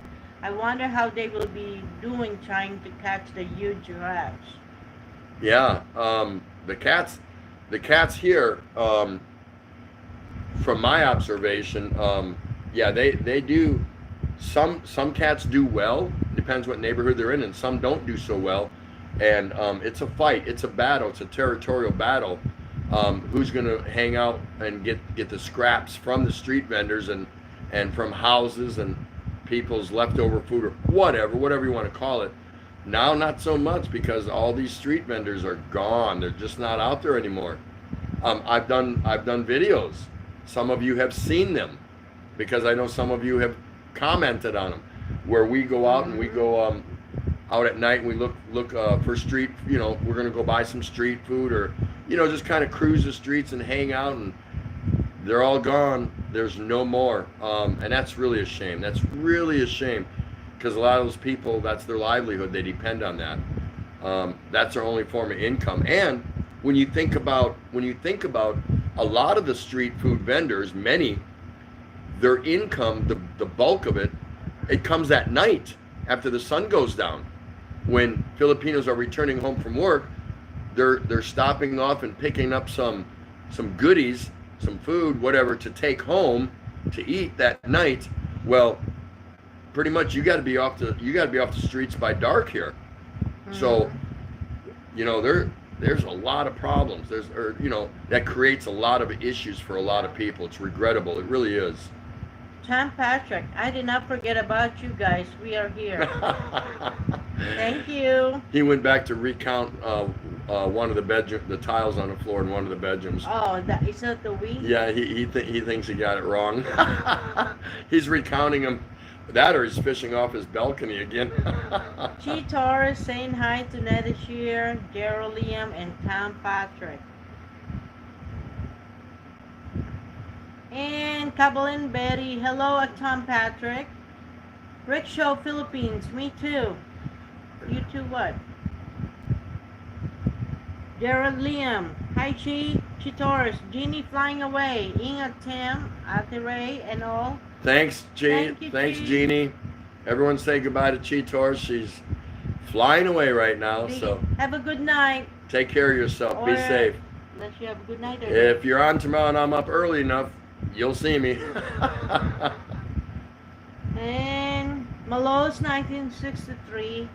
I wonder how they will be doing trying to catch the huge giraffes. Yeah, the cats here, from my observation, yeah, they do. Some cats do well. Depends what neighborhood they're in, and some don't do so well. And it's a fight. It's a battle. It's a territorial battle. Who's going to hang out and get the scraps from the street vendors and from houses and people's leftover food or whatever you want to call it. Now, not so much, because all these street vendors are gone. They're just not out there anymore. I've done videos. Some of you have seen them, because I know some of you have commented on them, where we go out and we go out at night and we look for street. We're gonna go buy some street food, or just kind of cruise the streets and hang out, and they're all gone. There's no more, and that's really a shame. That's really a shame, because a lot of those people, that's their livelihood. They depend on that. That's their only form of income. And when you think about a lot of the street food vendors, many, their income, the bulk of it comes at night after the sun goes down. When Filipinos are returning home from work, they're stopping off and picking up some goodies, some food, whatever, to take home to eat that night. Well, pretty much you got to be off the streets by dark here. So, there's a lot of problems. That creates a lot of issues for a lot of people. It's regrettable. It really is. Tom Patrick, I did not forget about you guys. We are here. Thank you. He went back to recount one of the tiles on the floor in one of the bedrooms. Oh, is that the we? Yeah, he thinks he got it wrong. He's recounting them. That, or he's fishing off his balcony again. Chi Torres saying hi to Neda Shear, Gerald Liam, and Tom Patrick. And Kabalin Betty, hello Tom Patrick. Rick Show Philippines, me too. You too what? Gerald Liam, hi Chi Torres, Jeannie flying away, Inga Tim, Ate Ray, and all. Thanks, Jean. Thanks, Chi. Jeannie. Everyone say goodbye to Chi Torres. She's flying away right now, so have a good night. take care of yourself. Be safe. Unless you have a good night. If you're on tomorrow and I'm up early enough, you'll see me. And Malo's 1963,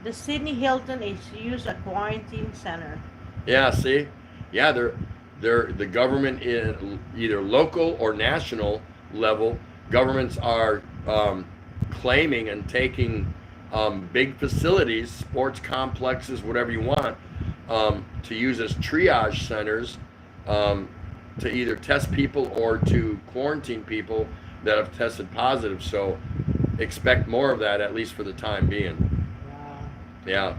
the Sydney Hilton is used as a quarantine center. Yeah, see? Yeah, they're the government, in either local or national level, governments are claiming and taking big facilities, sports complexes, whatever you want, to use as triage centers, to either test people or to quarantine people that have tested positive. So expect more of that, at least for the time being. Wow. Yeah.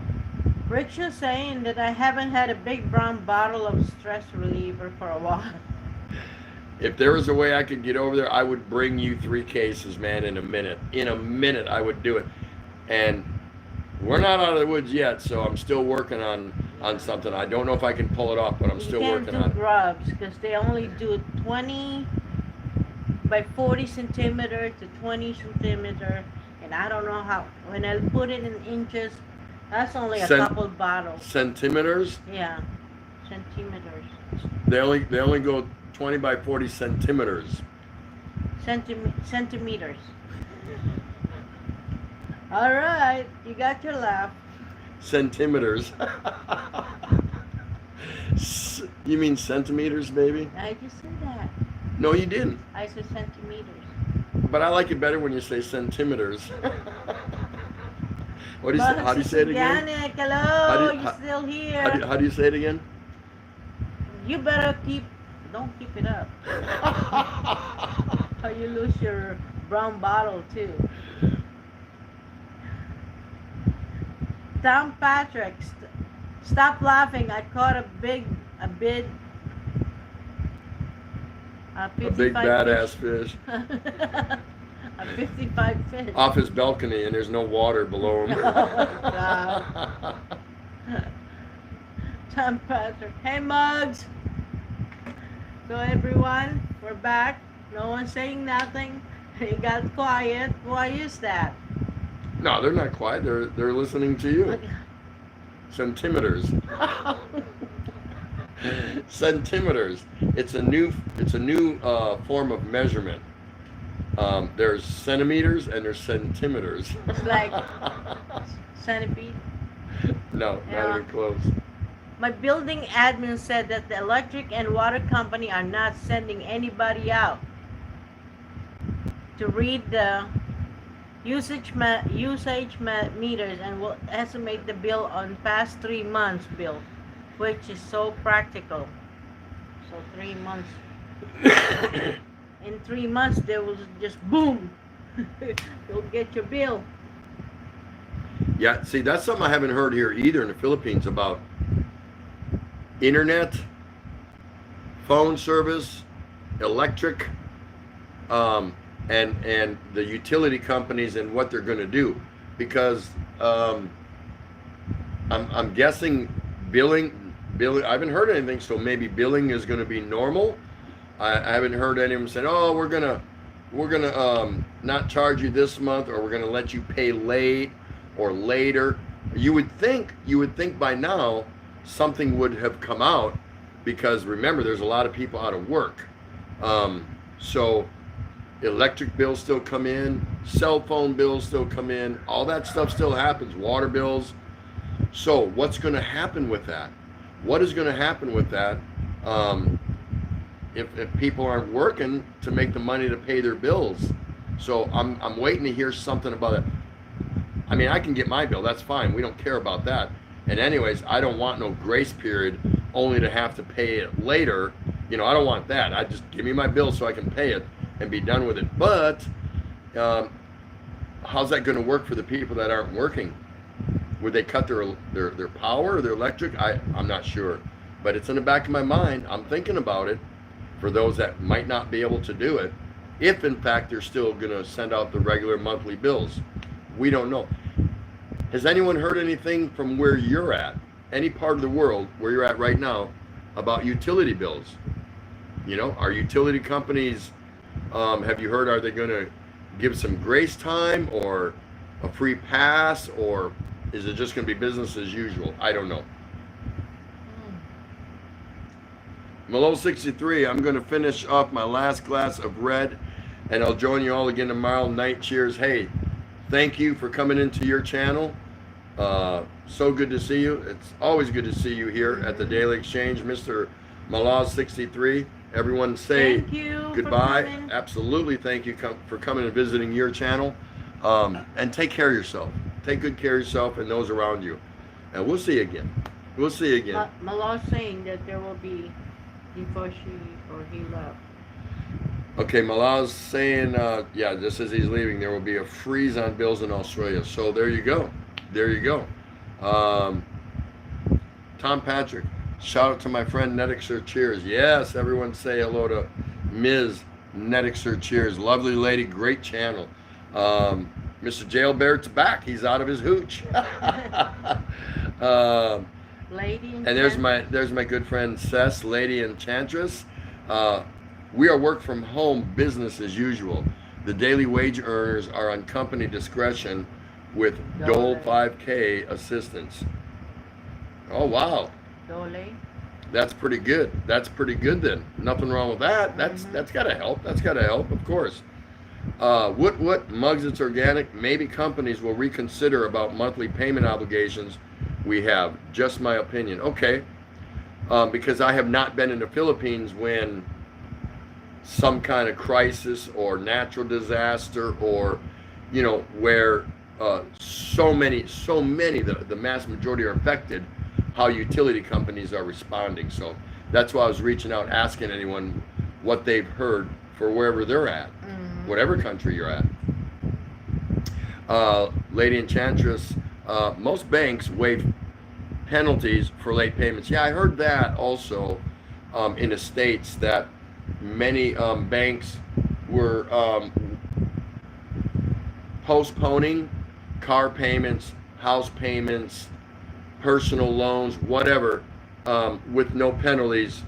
Rick's just saying that I haven't had a big brown bottle of stress reliever for a while. If there was a way I could get over there, I would bring you 3 cases, man, in a minute. In a minute, I would do it. And we're not out of the woods yet, so I'm still working on something. I don't know if I can pull it off, but I'm still working on it. You can't do grubs because they only do 20 by 40 centimeter to 20 centimeter, and I don't know how. When I put it in inches, that's only a couple bottles. Centimeters? Yeah, centimeters. They only go 20 by 40 centimeters. Centimeters. All right, you got your laugh. Centimeters. You mean centimeters, baby? I just said that. No, you didn't. I said centimeters. But I like it better when you say centimeters. What do you say? How do you say it again? Yannick, hello, do you- you still here? How do you say it again? You better don't keep it up. Or you lose your brown bottle too. Tom Patrick, stop laughing. I caught a bid. A big 55 badass fish A 55 fish. off his balcony, and there's no water below him. God. Tom Patrick. Hey, Mugs. So everyone, we're back. No one's saying nothing. He got quiet. Why is that? No, they're not quiet. They're listening to you. Centimeters. Centimeters. It's a new form of measurement. There's centimeters and there's centimeters. It's like centipede. No, Yeah. not even close. My building admin said that the electric and water company are not sending anybody out to read the usage meters and will estimate the bill on past 3 months bill, which is so practical. So 3 months. In 3 months they will just boom. You'll get your bill. Yeah, see, that's something I haven't heard here either in the Philippines about internet, phone service, electric, and the utility companies and what they're going to do, because I'm guessing billing. I haven't heard anything, so maybe billing is going to be normal. I haven't heard anyone say, "Oh, we're gonna not charge you this month, or we're gonna let you pay late or later." You would think by now something would have come out, because remember, there's a lot of people out of work. So electric bills still come in, cell phone bills still come in, all that stuff still happens, water bills. So what's going to happen with that? What is going to happen with that if people aren't working to make the money to pay their bills? So I'm waiting to hear something about it. I mean, I can get my bill, that's fine, we don't care about that. And anyways, I don't want no grace period only to have to pay it later. You know, I don't want that. I just give me my bill so I can pay it and be done with it. But how's that going to work for the people that aren't working? Would they cut their power or their electric? I'm not sure. But it's in the back of my mind. I'm thinking about it for those that might not be able to do it, if in fact they're still going to send out the regular monthly bills. We don't know. Has anyone heard anything from where you're at, any part of the world where you're at right now, about utility bills? You know, are utility companies, have you heard, are they going to give some grace time or a free pass, or is it just going to be business as usual? I don't know. Malo 63, I'm going to finish off my last glass of red, and I'll join you all again tomorrow night. Cheers. Hey, thank you for coming into your channel. So good to see you. It's always good to see you here at the Daily Exchange, Mr. Malaz 63. Everyone say Thank you goodbye. for coming. Absolutely, thank you for coming and visiting your channel. And take care of yourself. Take good care of yourself and those around you. And we'll see you again. We'll see you again. Malaz saying that there will be, before he left. Okay, Malaz saying, yeah, just as he's leaving, there will be a freeze on bills in Australia. So there you go. There you go. Tom Patrick, shout out to my friend Netixer. Cheers. Yes, everyone say hello to Ms. Netixer. Cheers. Lovely lady, great channel. Mr. Jailbear's back. He's out of his hooch. Lady and there's my good friend Cess, Lady Enchantress. We are work from home, business as usual. The daily wage earners are on company discretion with Dole 5K assistance. Oh wow, Dole. that's pretty good. That's pretty good then. Nothing wrong with that. That's gotta help. That's gotta help, of course. What Mugs, it's organic. Maybe companies will reconsider about monthly payment obligations we have. Just my opinion. Okay, because I have not been in the Philippines when some kind of crisis or natural disaster, or where so many, the mass majority are affected, how utility companies are responding. So that's why I was reaching out, asking anyone what they've heard for wherever they're at, whatever country you're at. Lady Enchantress, most banks waive penalties for late payments. Yeah, I heard that also in the States, that many banks were postponing car payments, house payments, personal loans, whatever, with no penalties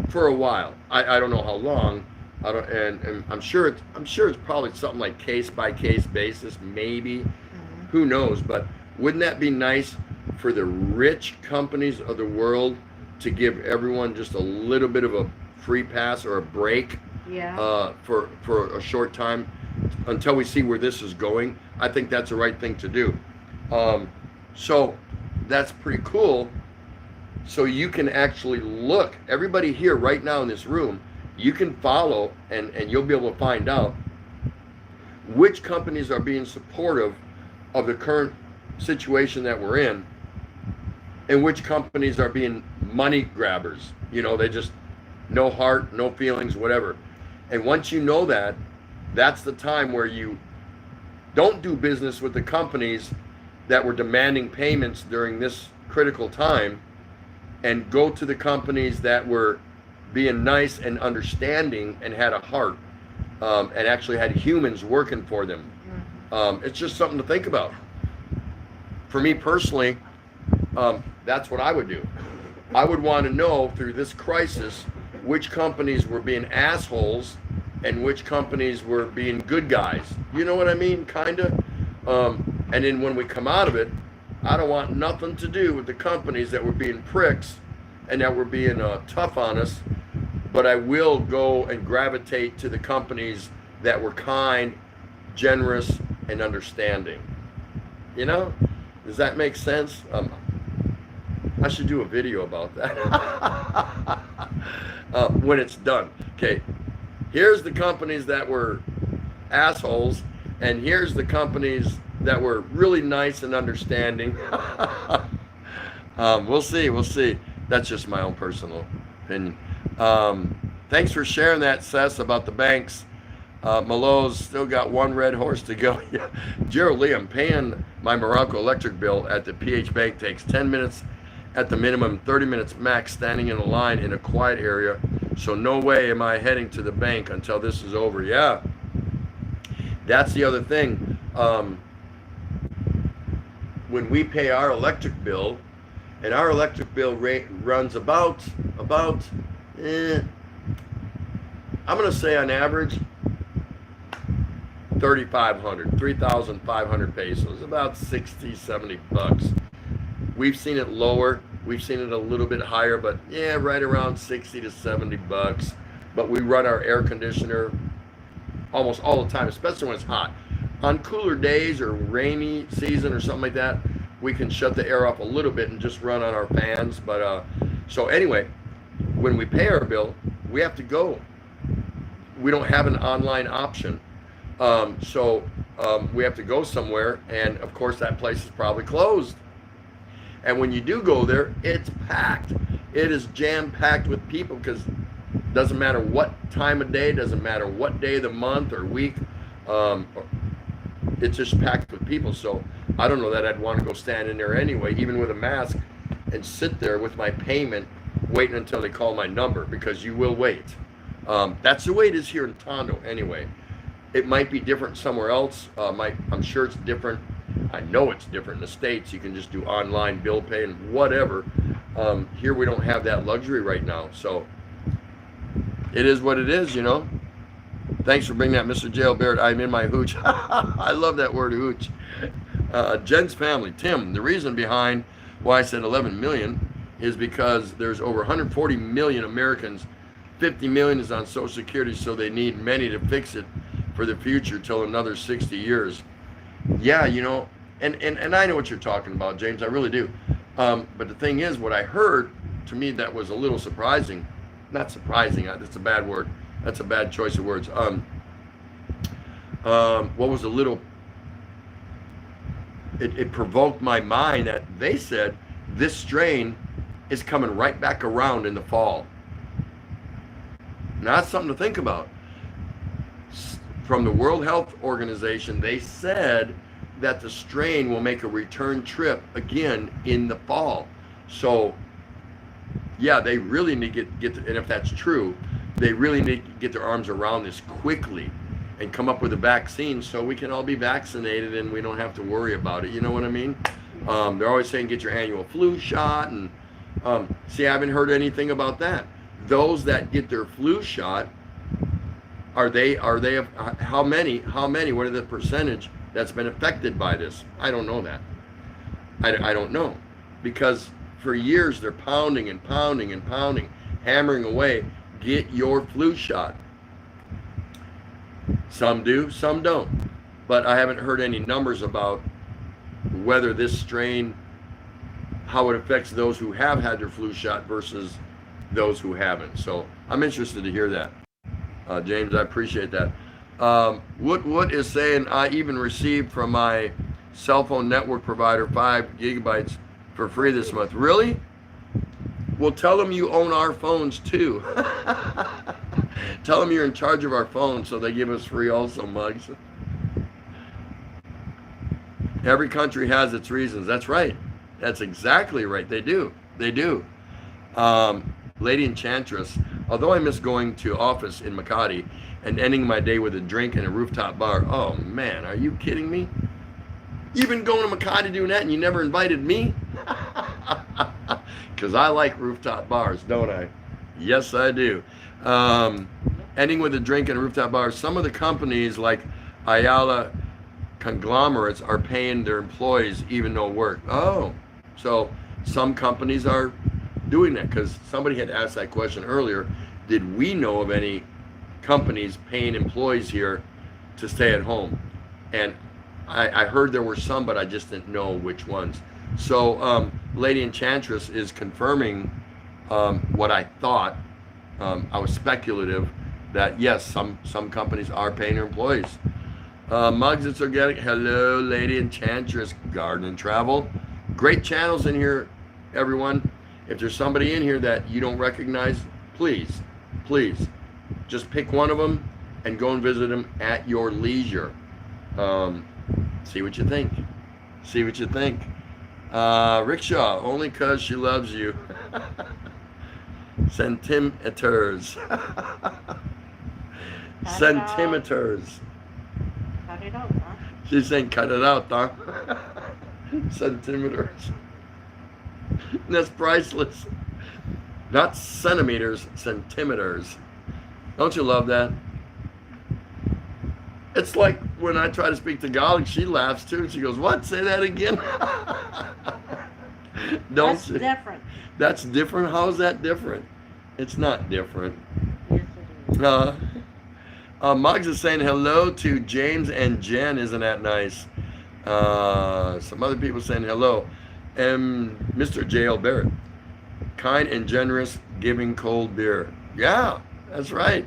for a while. I don't know how long. I don't, and I'm sure it's probably something like case by case basis, maybe. Who knows? But wouldn't that be nice for the rich companies of the world to give everyone just a little bit of a free pass or a break? Yeah. For a short time until we see where this is going. I think that's the right thing to do. So that's pretty cool. So you can actually look, everybody here right now in this room, you can follow and you'll be able to find out which companies are being supportive of the current situation that we're in, and which companies are being money grabbers. They just, no heart, no feelings, whatever. And once you know that, that's the time where you don't do business with the companies that were demanding payments during this critical time, and go to the companies that were being nice and understanding and had a heart, and actually had humans working for them. It's just something to think about. For me personally, that's what I would do. I would want to know through this crisis which companies were being assholes and which companies were being good guys. You know what I mean? Kinda. And then when we come out of it, I don't want nothing to do with the companies that were being pricks and that were being tough on us, but I will go and gravitate to the companies that were kind, generous, and understanding. Does that make sense? I should do a video about that when it's done. Okay, here's the companies that were assholes, and here's the companies that were really nice and understanding. We'll see. That's just my own personal opinion. Thanks for sharing that, Sess, about the banks. Malo's still got one red horse to go. Gerald Lee, I'm paying my Morocco electric bill at the PH Bank. Takes 10 minutes at the minimum, 30 minutes max, standing in a line in a quiet area. So no way am I heading to the bank until this is over. Yeah, that's the other thing. When we pay our electric bill, and our electric bill rate runs about I'm going to say on average 3,500 pesos, about 60, 70 bucks. We've seen it lower, we've seen it a little bit higher, but yeah, right around 60 to 70 bucks. But we run our air conditioner almost all the time, especially when it's hot. On cooler days or rainy season or something like that, we can shut the air off a little bit and just run on our fans. But so anyway, when we pay our bill, we have to go. We don't have an online option. So we have to go somewhere, and of course that place is probably closed. And when you do go there, it's packed. It is jam-packed with people, because it doesn't matter what time of day, doesn't matter what day of the month or week, it's just packed with people. So I don't know that I'd want to go stand in there anyway, even with a mask, and sit there with my payment waiting until they call my number, because you will wait. That's the way it is here in Tondo anyway. It might be different somewhere else. I'm sure it's different. I know it's different in the States. You can just do online bill pay and whatever. Here we don't have that luxury right now. So it is what it is, Thanks for bringing that, Mr. Jail Barrett. I'm in my hooch. I love that word, hooch. Jen's family. Tim, the reason behind why I said 11 million is because there's over 140 million Americans. 50 million is on Social Security, so they need many to fix it for the future till another 60 years. Yeah, and I know what you're talking about, James, I really do. But the thing is, what I heard, to me, that was a little surprising. Not surprising, that's a bad word. That's a bad choice of words. What was a little, it provoked my mind that they said this strain is coming right back around in the fall. Now that's something to think about. From the World Health Organization, they said that the strain will make a return trip again in the fall. So yeah, they really need to get and if that's true, they really need to get their arms around this quickly and come up with a vaccine so we can all be vaccinated and we don't have to worry about it. You know what I mean? They're always saying get your annual flu shot, and see, I haven't heard anything about that. Those that get their flu shot, are they how many, what are the percentage that's been affected by this? I don't know that. I don't know, because for years they're pounding and pounding and pounding, hammering away, get your flu shot. Some do, some don't. But I haven't heard any numbers about whether this strain, how it affects those who have had their flu shot versus those who haven't. So I'm interested to hear that. James, I appreciate that. Wood is saying, I even received from my cell phone network provider 5 gigabytes for free this month. Really? Well, tell them you own our phones too. Tell them you're in charge of our phones so they give us free also, Mugs. Every country has its reasons. That's right. That's exactly right. They do. They do. Lady Enchantress, although I miss going to office in Makati and ending my day with a drink and a rooftop bar. Oh man, are you kidding me? You've been going to Makati doing that and you never invited me? Because I like rooftop bars, don't I? Yes, I do. Ending with a drink and a rooftop bar. Some of the companies like Ayala conglomerates are paying their employees even no work. Oh, so some companies are doing that, because somebody had asked that question earlier. Did we know of any companies paying employees here to stay at home? And I heard there were some, but I just didn't know which ones. So Lady Enchantress is confirming what I thought. I was speculative that yes, some companies are paying their employees. Mugs, it's organic. Hello, Lady Enchantress, Garden and Travel. Great channels in here, everyone. If there's somebody in here that you don't recognize, please just pick one of them and go and visit them at your leisure. See what you think. See what you think. Rickshaw, only because she loves you. Centimeters. Centimeters. Cut it out, huh? She's saying cut it out, huh? Centimeters. That's priceless. Not centimeters, centimeters. Don't you love that? It's like when I try to speak Tagalog, she laughs too. She goes, what? Say that again? That's different. That's different? How is that different? It's not different. Yes, it is. Muggs is saying hello to James and Jen. Isn't that nice? Some other people saying hello. And Mr. J.L. Barrett, kind and generous, giving cold beer. Yeah, that's right.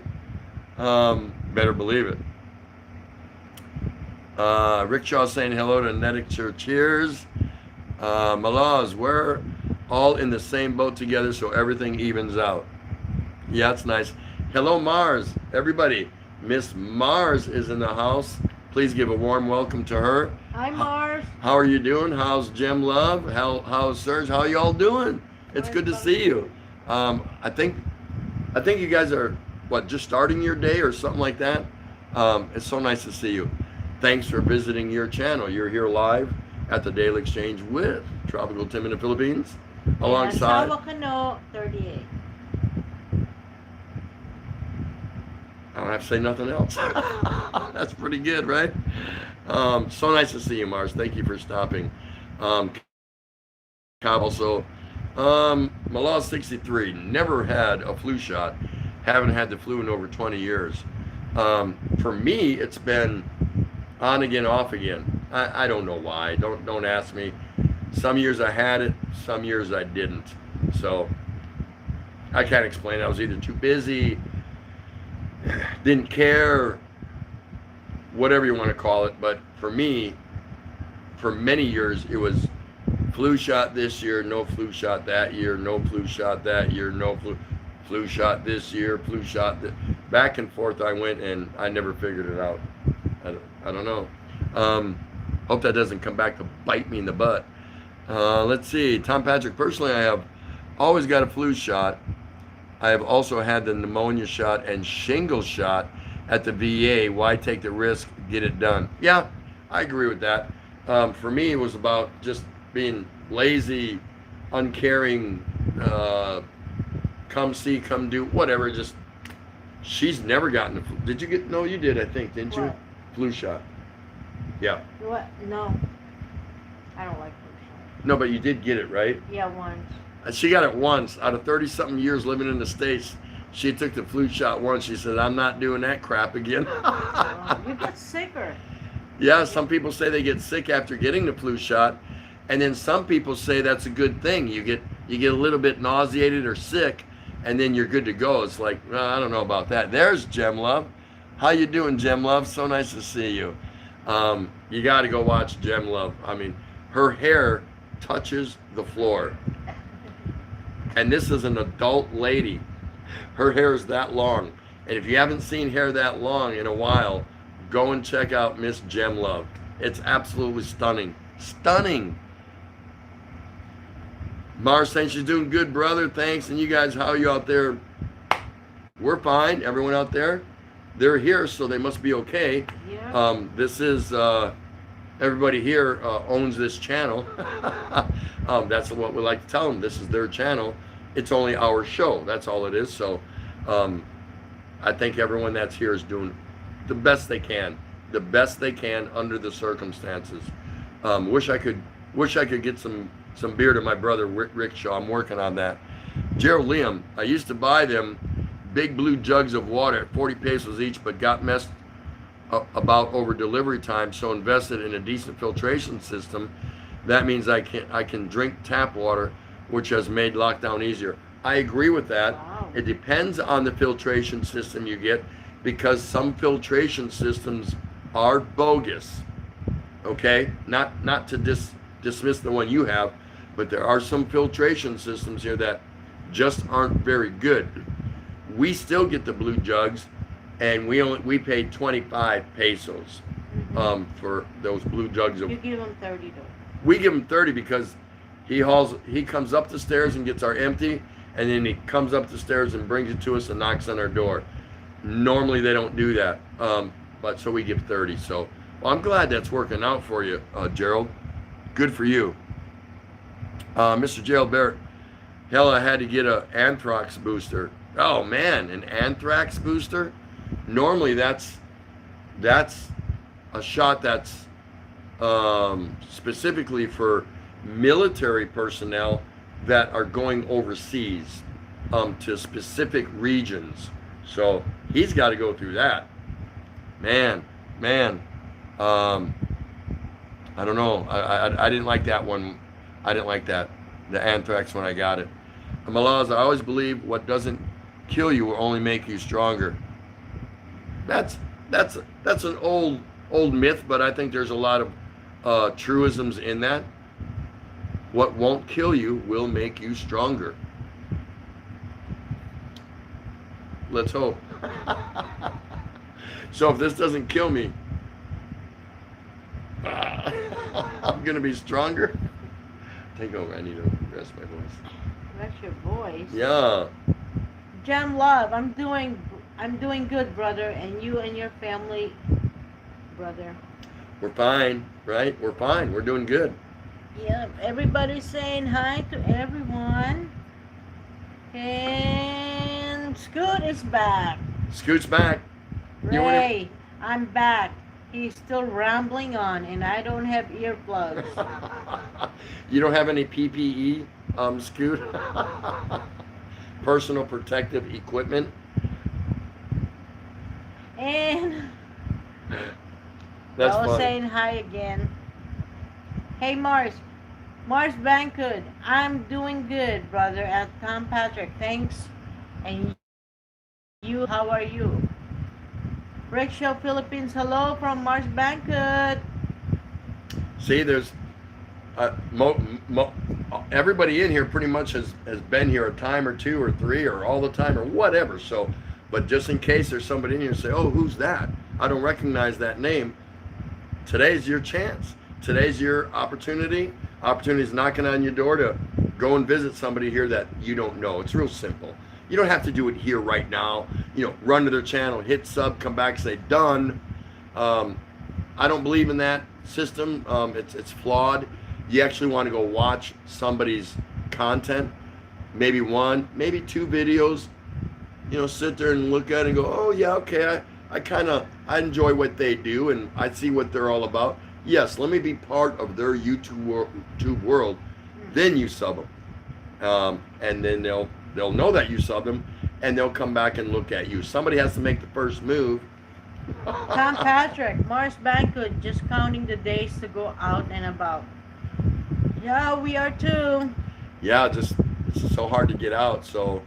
Better believe it. Rickshaw saying hello to Netticher. Cheers. Malaz, we're all in the same boat together, so everything evens out. Yeah, it's nice. Hello, Mars. Everybody, Miss Mars is in the house. Please give a warm welcome to her. Hi, Mars. How are you doing? How's Jim Love? How's Serge? How y'all doing? It's good to see you. I think you guys are just starting your day or something like that. It's so nice to see you. Thanks for visiting your channel. You're here live at the Daily Exchange with Tropical Tim in the Philippines, alongside Tawakano 38. I don't have to say nothing else. That's pretty good, right? So nice to see you, Mars. Thank you for stopping. Also, Malaz 63, never had a flu shot. Haven't had the flu in over 20 years. For me, it's been on again, off again. I don't know why. Don't ask me. Some years I had it, some years I didn't. So I can't explain. I was either too busy. didn't care, whatever you want to call it. But for me, for many years, it was flu shot this year, no flu shot that year, no flu shot that year, no flu shot this year, flu shot back and forth I went, and I never figured it out. I don't know. Hope that doesn't come back to bite me in the butt. Let's see. Tom Patrick, personally, I have always got a flu shot. I have also had the pneumonia shot and shingles shot at the VA. Why take the risk? Get it done. Yeah, I agree with that. For me, it was about just being lazy, uncaring, come see, come do, whatever. Just, she's never gotten the flu. Did you get, no, you did, I think, didn't you? What? Flu shot. Yeah. What? No. I don't like flu shot. No, but you did get it, right? Yeah, once. She got it once. Out of 30-something years living in the States, she took the flu shot once. She said, I'm not doing that crap again. You get sicker. Yeah, some people say they get sick after getting the flu shot, and then some people say that's a good thing. You get a little bit nauseated or sick, and then you're good to go. It's like, well, I don't know about that. There's Gem Love. How you doing, Gem Love? So nice to see you. You got to go watch Gem Love. I mean, her hair touches the floor. And this is an adult lady. Her hair is that long. And if you haven't seen hair that long in a while, go and check out Miss Gem Love. It's absolutely stunning. Stunning. Mars saying she's doing good, brother. Thanks. And you guys, how are you out there? We're fine. Everyone out there? They're here, so they must be okay. Yeah. This is, everybody here owns this channel. That's what we like to tell them. This is their channel. It's only our show. That's all it is. So I think everyone that's here is doing the best they can. The best they can under the circumstances. Wish I could get some beer to my brother Rick Shaw. I'm working on that. Gerald Liam, I used to buy them big blue jugs of water at 40 pesos each, but got messed about over delivery time, so invested in a decent filtration system. That means I can drink tap water, which has made lockdown easier. I agree with that. Wow. It depends on the filtration system you get, because some filtration systems are bogus. Okay, not to dismiss the one you have, but there are some filtration systems here that just aren't very good. We still get the blue jugs, and we paid 25 pesos for those blue jugs of. You give them 30 though. We give him 30 because he comes up the stairs and gets our empty, and then he comes up the stairs and brings it to us and knocks on our door. Normally they don't do that, but so we give 30. So well, I'm glad that's working out for you, Gerald. Good for you. Mr. Gerald Barrett, hell, I had to get an anthrax booster. Oh man, an anthrax booster? Normally that's a shot that's specifically for military personnel that are going overseas to specific regions. So he's got to go through that. Man, I don't know. I didn't like that one. I didn't like that, the anthrax, when I got it. Malaz, I always believe what doesn't kill you will only make you stronger. That's an old myth, but I think there's a lot of truisms in that. What won't kill you will make you stronger. Let's hope. So if this doesn't kill me, I'm gonna be stronger. Take over. I need to rest my voice. That's your voice. Yeah. Gem Love, I'm doing good, brother, and you and your family, brother. We're fine, right? We're fine. We're doing good. Yeah, everybody's saying hi to everyone. And Scoot is back. Scoot's back. You wanna- Ray, I'm back. He's still rambling on, and I don't have earplugs. You don't have any PPE, Scoot? Personal protective equipment? And That's I was funny. saying hi again. Hey, Mars Bankhood, I'm doing good, brother. At Tom Patrick, thanks. And you, how are you? Rick Show Philippines, hello from Mars Banquet. See, there's everybody in here pretty much has been here a time or two or three or all the time or whatever. So, but just in case there's somebody in here and say, oh, who's that? I don't recognize that name. Today's your chance. Today's your opportunity. Opportunity's knocking on your door to go and visit somebody here that you don't know. It's real simple. You don't have to do it here right now. You know, run to their channel, hit sub, come back, say done. I don't believe in that system. It's flawed. You actually want to go watch somebody's content, maybe one, maybe two videos. You know, sit there and look at it and go, oh yeah, okay, I enjoy what they do and I see what they're all about. Yes, let me be part of their YouTube world. Then you sub them, and then they'll know that you sub them, and they'll come back and look at you. Somebody has to make the first move. Tom Patrick, Mars Banquet, just counting the days to go out and about. Yeah, we are too. Yeah, it's so hard to get out. So,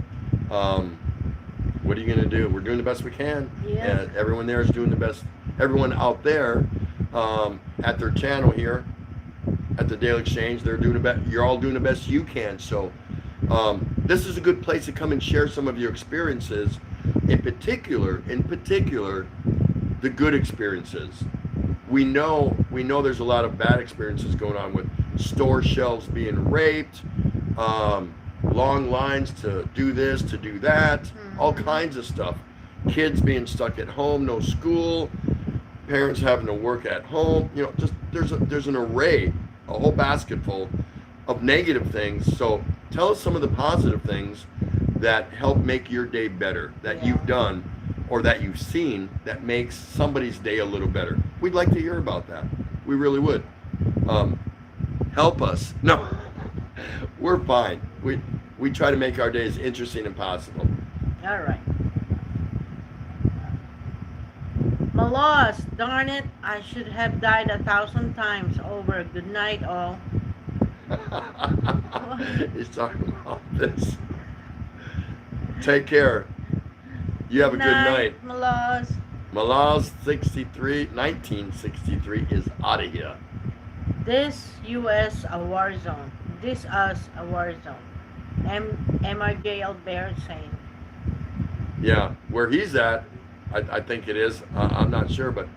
what are you gonna do? We're doing the best we can. Yes. And everyone there is doing the best. Everyone out there at their channel here at the Daily Exchange, they're doing the best. You're all doing the best you can. So, this is a good place to come and share some of your experiences. In particular, the good experiences. We know there's a lot of bad experiences going on with store shelves being raped, long lines to do this, to do that, all kinds of stuff. Kids being stuck at home, no school, parents having to work at home. You know, just there's an array, a whole basket full of negative things. So tell us some of the positive things that help make your day better, that you've done or that you've seen that makes somebody's day a little better. We'd like to hear about that. We really would. Help us. No, we're fine. We try to make our days interesting and possible. All right. Malos, darn it, I should have died 1,000 times over. Good night, all. He's talking about this. Take care. You have a good night. Malos. Malaz 1963 is out of here. This U.S. a war zone. This us a war zone. MRJ Albert saying. Yeah, where he's at, I think it is. I'm not sure, but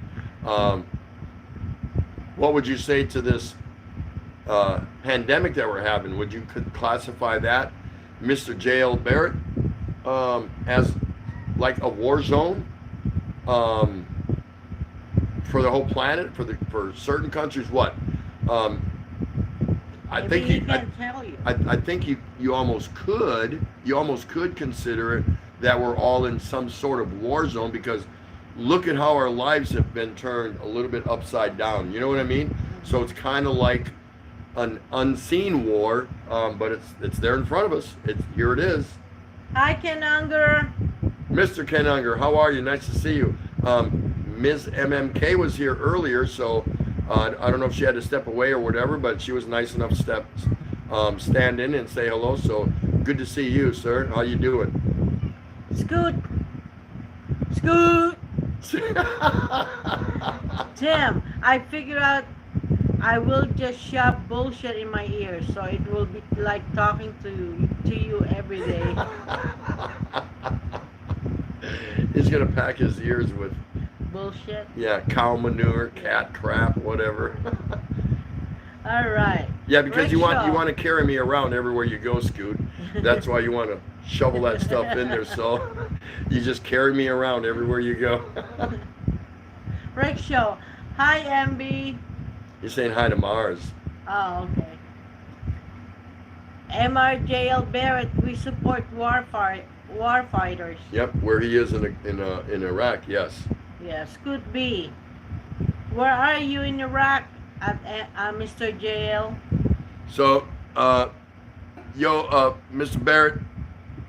what would you say to this pandemic that we're having? Would you classify that, Mr. J.L. Barrett, as like a war zone for the whole planet, for certain countries? What? I think he can't tell you. I think you almost could consider it that we're all in some sort of war zone, because look at how our lives have been turned a little bit upside down. You know what I mean? So it's kind of like an unseen war, but it's there in front of us. Here it is. Hi, Ken Unger. Mr. Ken Unger, how are you? Nice to see you. Ms. MMK was here earlier, so I don't know if she had to step away or whatever, but she was nice enough to stand in and say hello. So good to see you, sir. How you doing? Scoot. Tim, I figure out I will just shove bullshit in my ears, so it will be like talking to you every day. He's gonna pack his ears with bullshit. Yeah, cow manure, cat crap, whatever. All right. Yeah, because you want to carry me around everywhere you go, Scoot. That's why you want to shovel that stuff in there, so you just carry me around everywhere you go. Rick Show. Hi, MB. You're saying hi to Mars. Oh, okay. MRJL Barrett, we support war fighters. Yep, where he is in Iraq, yes. Yes, could be. Where are you in Iraq, Mr. JL? So, Mr. Barrett,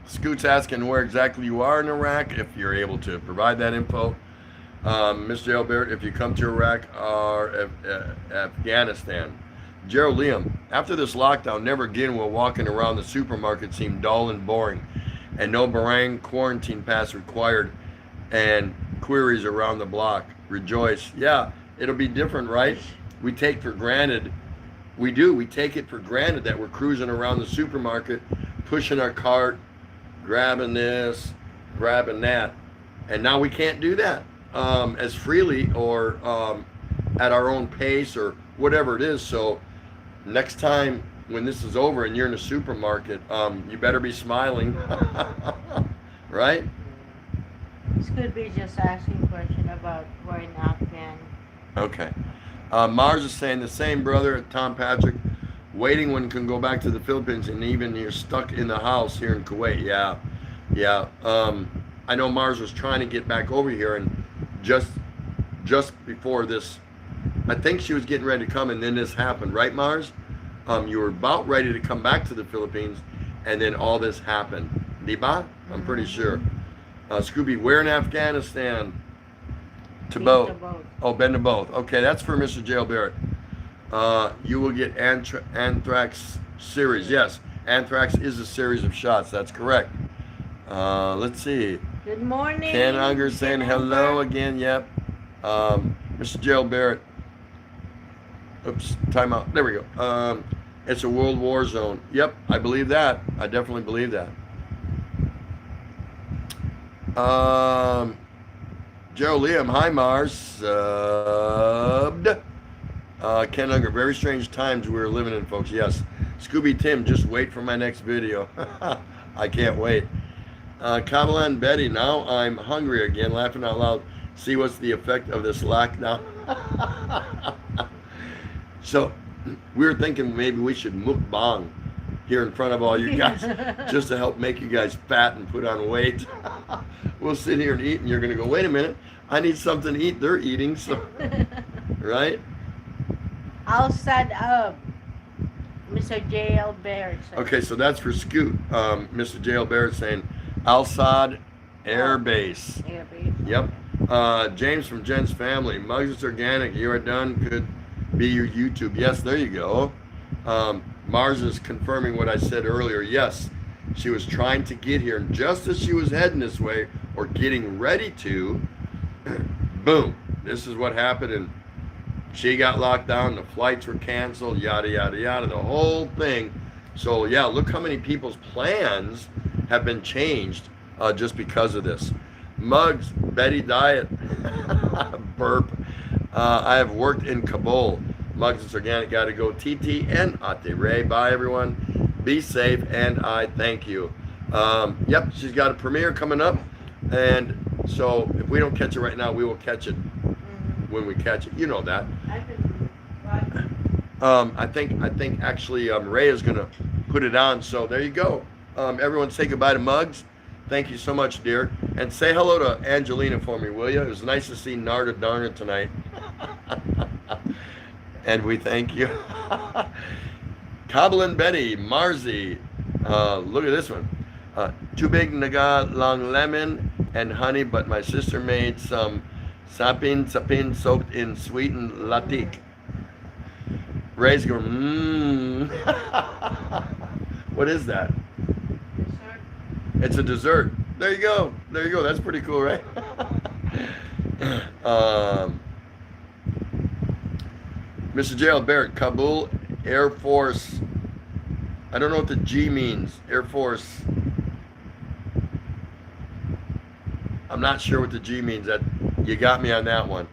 Scoot's asking where exactly you are in Iraq, if you're able to provide that info. Mr. L. Barrett, if you come to Iraq or Afghanistan. Gerald Liam, after this lockdown, never again will walking around the supermarket seem dull and boring, and no Bahrain quarantine pass required, and queries around the block. Rejoice. Yeah, it'll be different, right? We take for granted. We do. We take it for granted that we're cruising around the supermarket, pushing our cart, grabbing this, grabbing that. And now we can't do that as freely or at our own pace or whatever it is. So next time when this is over and you're in a supermarket, you better be smiling, right? This could be just asking a question about we're in Afghan. Okay. Mars is saying the same, brother. Tom Patrick, waiting when can go back to the Philippines, and even you're stuck in the house here in Kuwait. Yeah. I know Mars was trying to get back over here, and just before this, I think she was getting ready to come, and then this happened, right, Mars? You were about ready to come back to the Philippines, and then all this happened. Diba? I'm pretty sure. Scooby, where in Afghanistan? To both. Oh, been to both. Okay, that's for Mr. Jail Barrett. You will get anthrax series. Yes, anthrax is a series of shots. That's correct. Let's see. Good morning. Ken Unger saying hello again. Yep. Mr. Jail Barrett. Oops, time out. There we go. It's a world war zone. Yep, I believe that. I definitely believe that. Joe Liam, hi Mars. Subbed. Ken Unger, very strange times we're living in, folks. Yes. Scooby Tim, just wait for my next video. I can't wait. Kamalan Betty, now I'm hungry again, laughing out loud. See what's the effect of this lockdown. So we were thinking maybe we should mukbang here in front of all you guys just to help make you guys fat and put on weight. We'll sit here and eat, and you're going to go, wait a minute, I need something to eat. They're eating, so right? I'll set up, Mr. J.L. Barrett. Okay, so that's for Scoot. Mr. J.L. Barrett saying Al-Sad Air Base. Air Base. Yep. James from Jen's family. Mugs Organic, you are done. Could be your YouTube. Yes, there you go. Mars is confirming what I said earlier. Yes, she was trying to get here, and just as she was heading this way or getting ready to, boom, this is what happened, and she got locked down, the flights were canceled, yada, yada, yada, the whole thing. So yeah, look how many people's plans have been changed just because of this. Mugs, Betty Diet, burp. I have worked in Kabul. Mugs is Organic, gotta go. TT and Ate Ray. Bye everyone. Be safe, and I thank you. Yep, she's got a premiere coming up, and so if we don't catch it right now, we will catch it when we catch it. You know that. I think actually Ray is gonna put it on. So there you go. Everyone say goodbye to Mugs. Thank you so much, dear. And say hello to Angelina for me, will you? It was nice to see Narda Darna tonight. And we thank you. Kabbalah and Betty, Marzi. Look at this one. Too big naga long lemon and honey, but my sister made some sapin soaked in sweetened latik. Ray's going, What is that? It's a dessert. There you go. There you go. That's pretty cool, right? Mr. J.L. Barrett, Kabul Air Force. I don't know what the G means. Air Force. I'm not sure what the G means. That you got me on that one.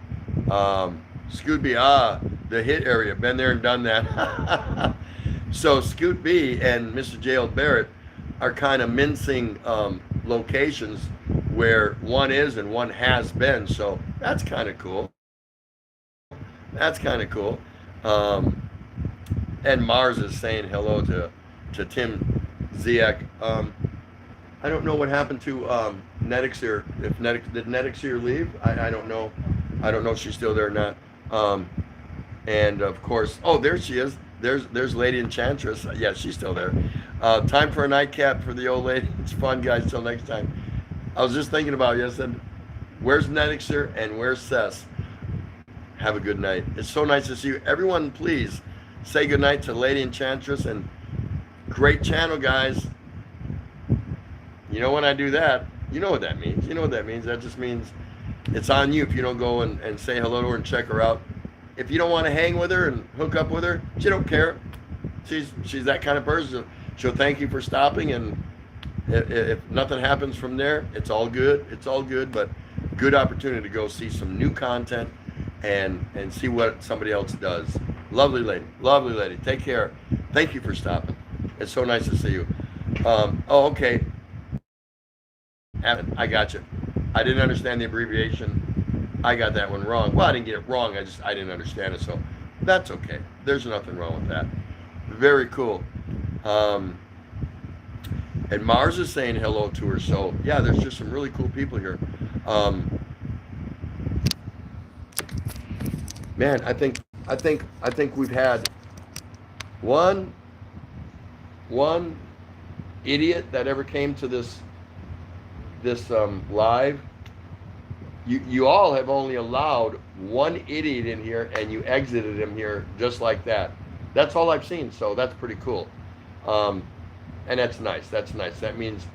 Scoot B, the hit area. Been there and done that. So Scoot B and Mr. J.L. Barrett are kind of mincing locations where one is and one has been. So that's kind of cool. That's kind of cool. And Mars is saying hello to Tim Ziak. I don't know what happened to Netixir. Did Netixir leave? I don't know. I don't know if she's still there or not. And of course, oh, there she is. There's Lady Enchantress. Yeah, she's still there. Time for a nightcap for the old lady. It's fun, guys. Till next time. I was just thinking about you. I said, where's Netixir and where's Sess? Have a good night. It's so nice to see you. Everyone, please say good night to Lady Enchantress, and great channel, guys. You know when I do that, you know what that means. You know what that means. That just means it's on you if you don't go and say hello to her and check her out. If you don't want to hang with her and hook up with her, she don't care. She's that kind of person. She'll thank you for stopping, and if nothing happens from there, it's all good. It's all good, but good opportunity to go see some new content and see what somebody else does. Lovely lady. Take care. Thank you for stopping. It's so nice to see you. Oh, okay. I got you. I didn't understand the abbreviation. I got that one wrong. Well, I didn't get it wrong. I didn't understand it, so that's okay. There's nothing wrong with that. Very cool. And Mars is saying hello to her. So yeah, there's just some really cool people here. Man, I think we've had one idiot that ever came to this live. You all have only allowed one idiot in here, and you exited him here just like that. That's all I've seen, so that's pretty cool. And that's nice. That means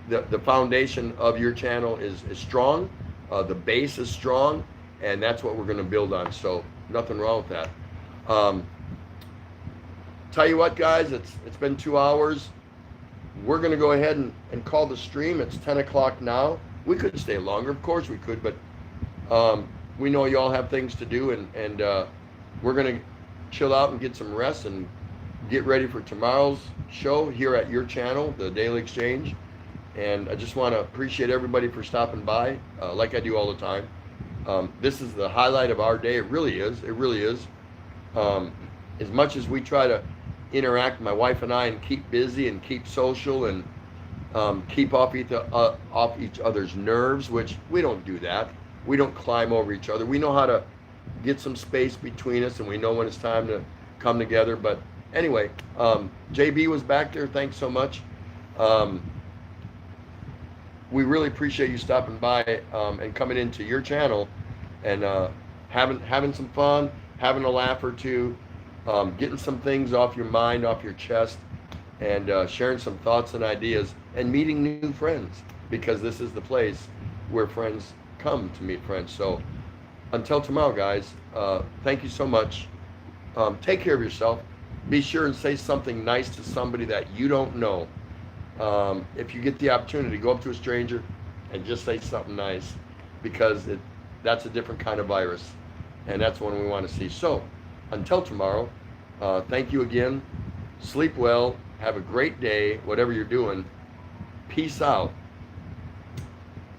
the foundation of your channel is strong. The base is strong, and that's what we're going to build on. So nothing wrong with that. Tell you what, guys, it's been 2 hours. We're going to go ahead and call the stream. It's 10 o'clock now. We could stay longer, of course we could, but we know you all have things to do, and we're going to chill out and get some rest and get ready for tomorrow's show here at your channel, the Daily Exchange. And I just want to appreciate everybody for stopping by, like I do all the time. This is the highlight of our day. It really is. As much as we try to interact, my wife and I, and keep busy and keep social and keep off each other's nerves, which we don't do that. We don't climb over each other. We know how to get some space between us, and we know when it's time to come together. But anyway, JB was back there. Thanks so much. We really appreciate you stopping by and coming into your channel and having some fun, having a laugh or two, getting some things off your mind, off your chest, and sharing some thoughts and ideas, and meeting new friends, because this is the place where friends come to meet friends. So until tomorrow, guys, thank you so much. Take care of yourself. Be sure and say something nice to somebody that you don't know. If you get the opportunity, go up to a stranger and just say something nice, because that's a different kind of virus, and that's one we want to see. So until tomorrow, thank you again. Sleep well. Have a great day, whatever you're doing. Peace out.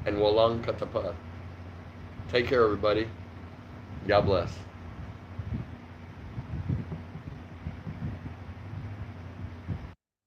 And walang katapad. Take care, everybody. God bless.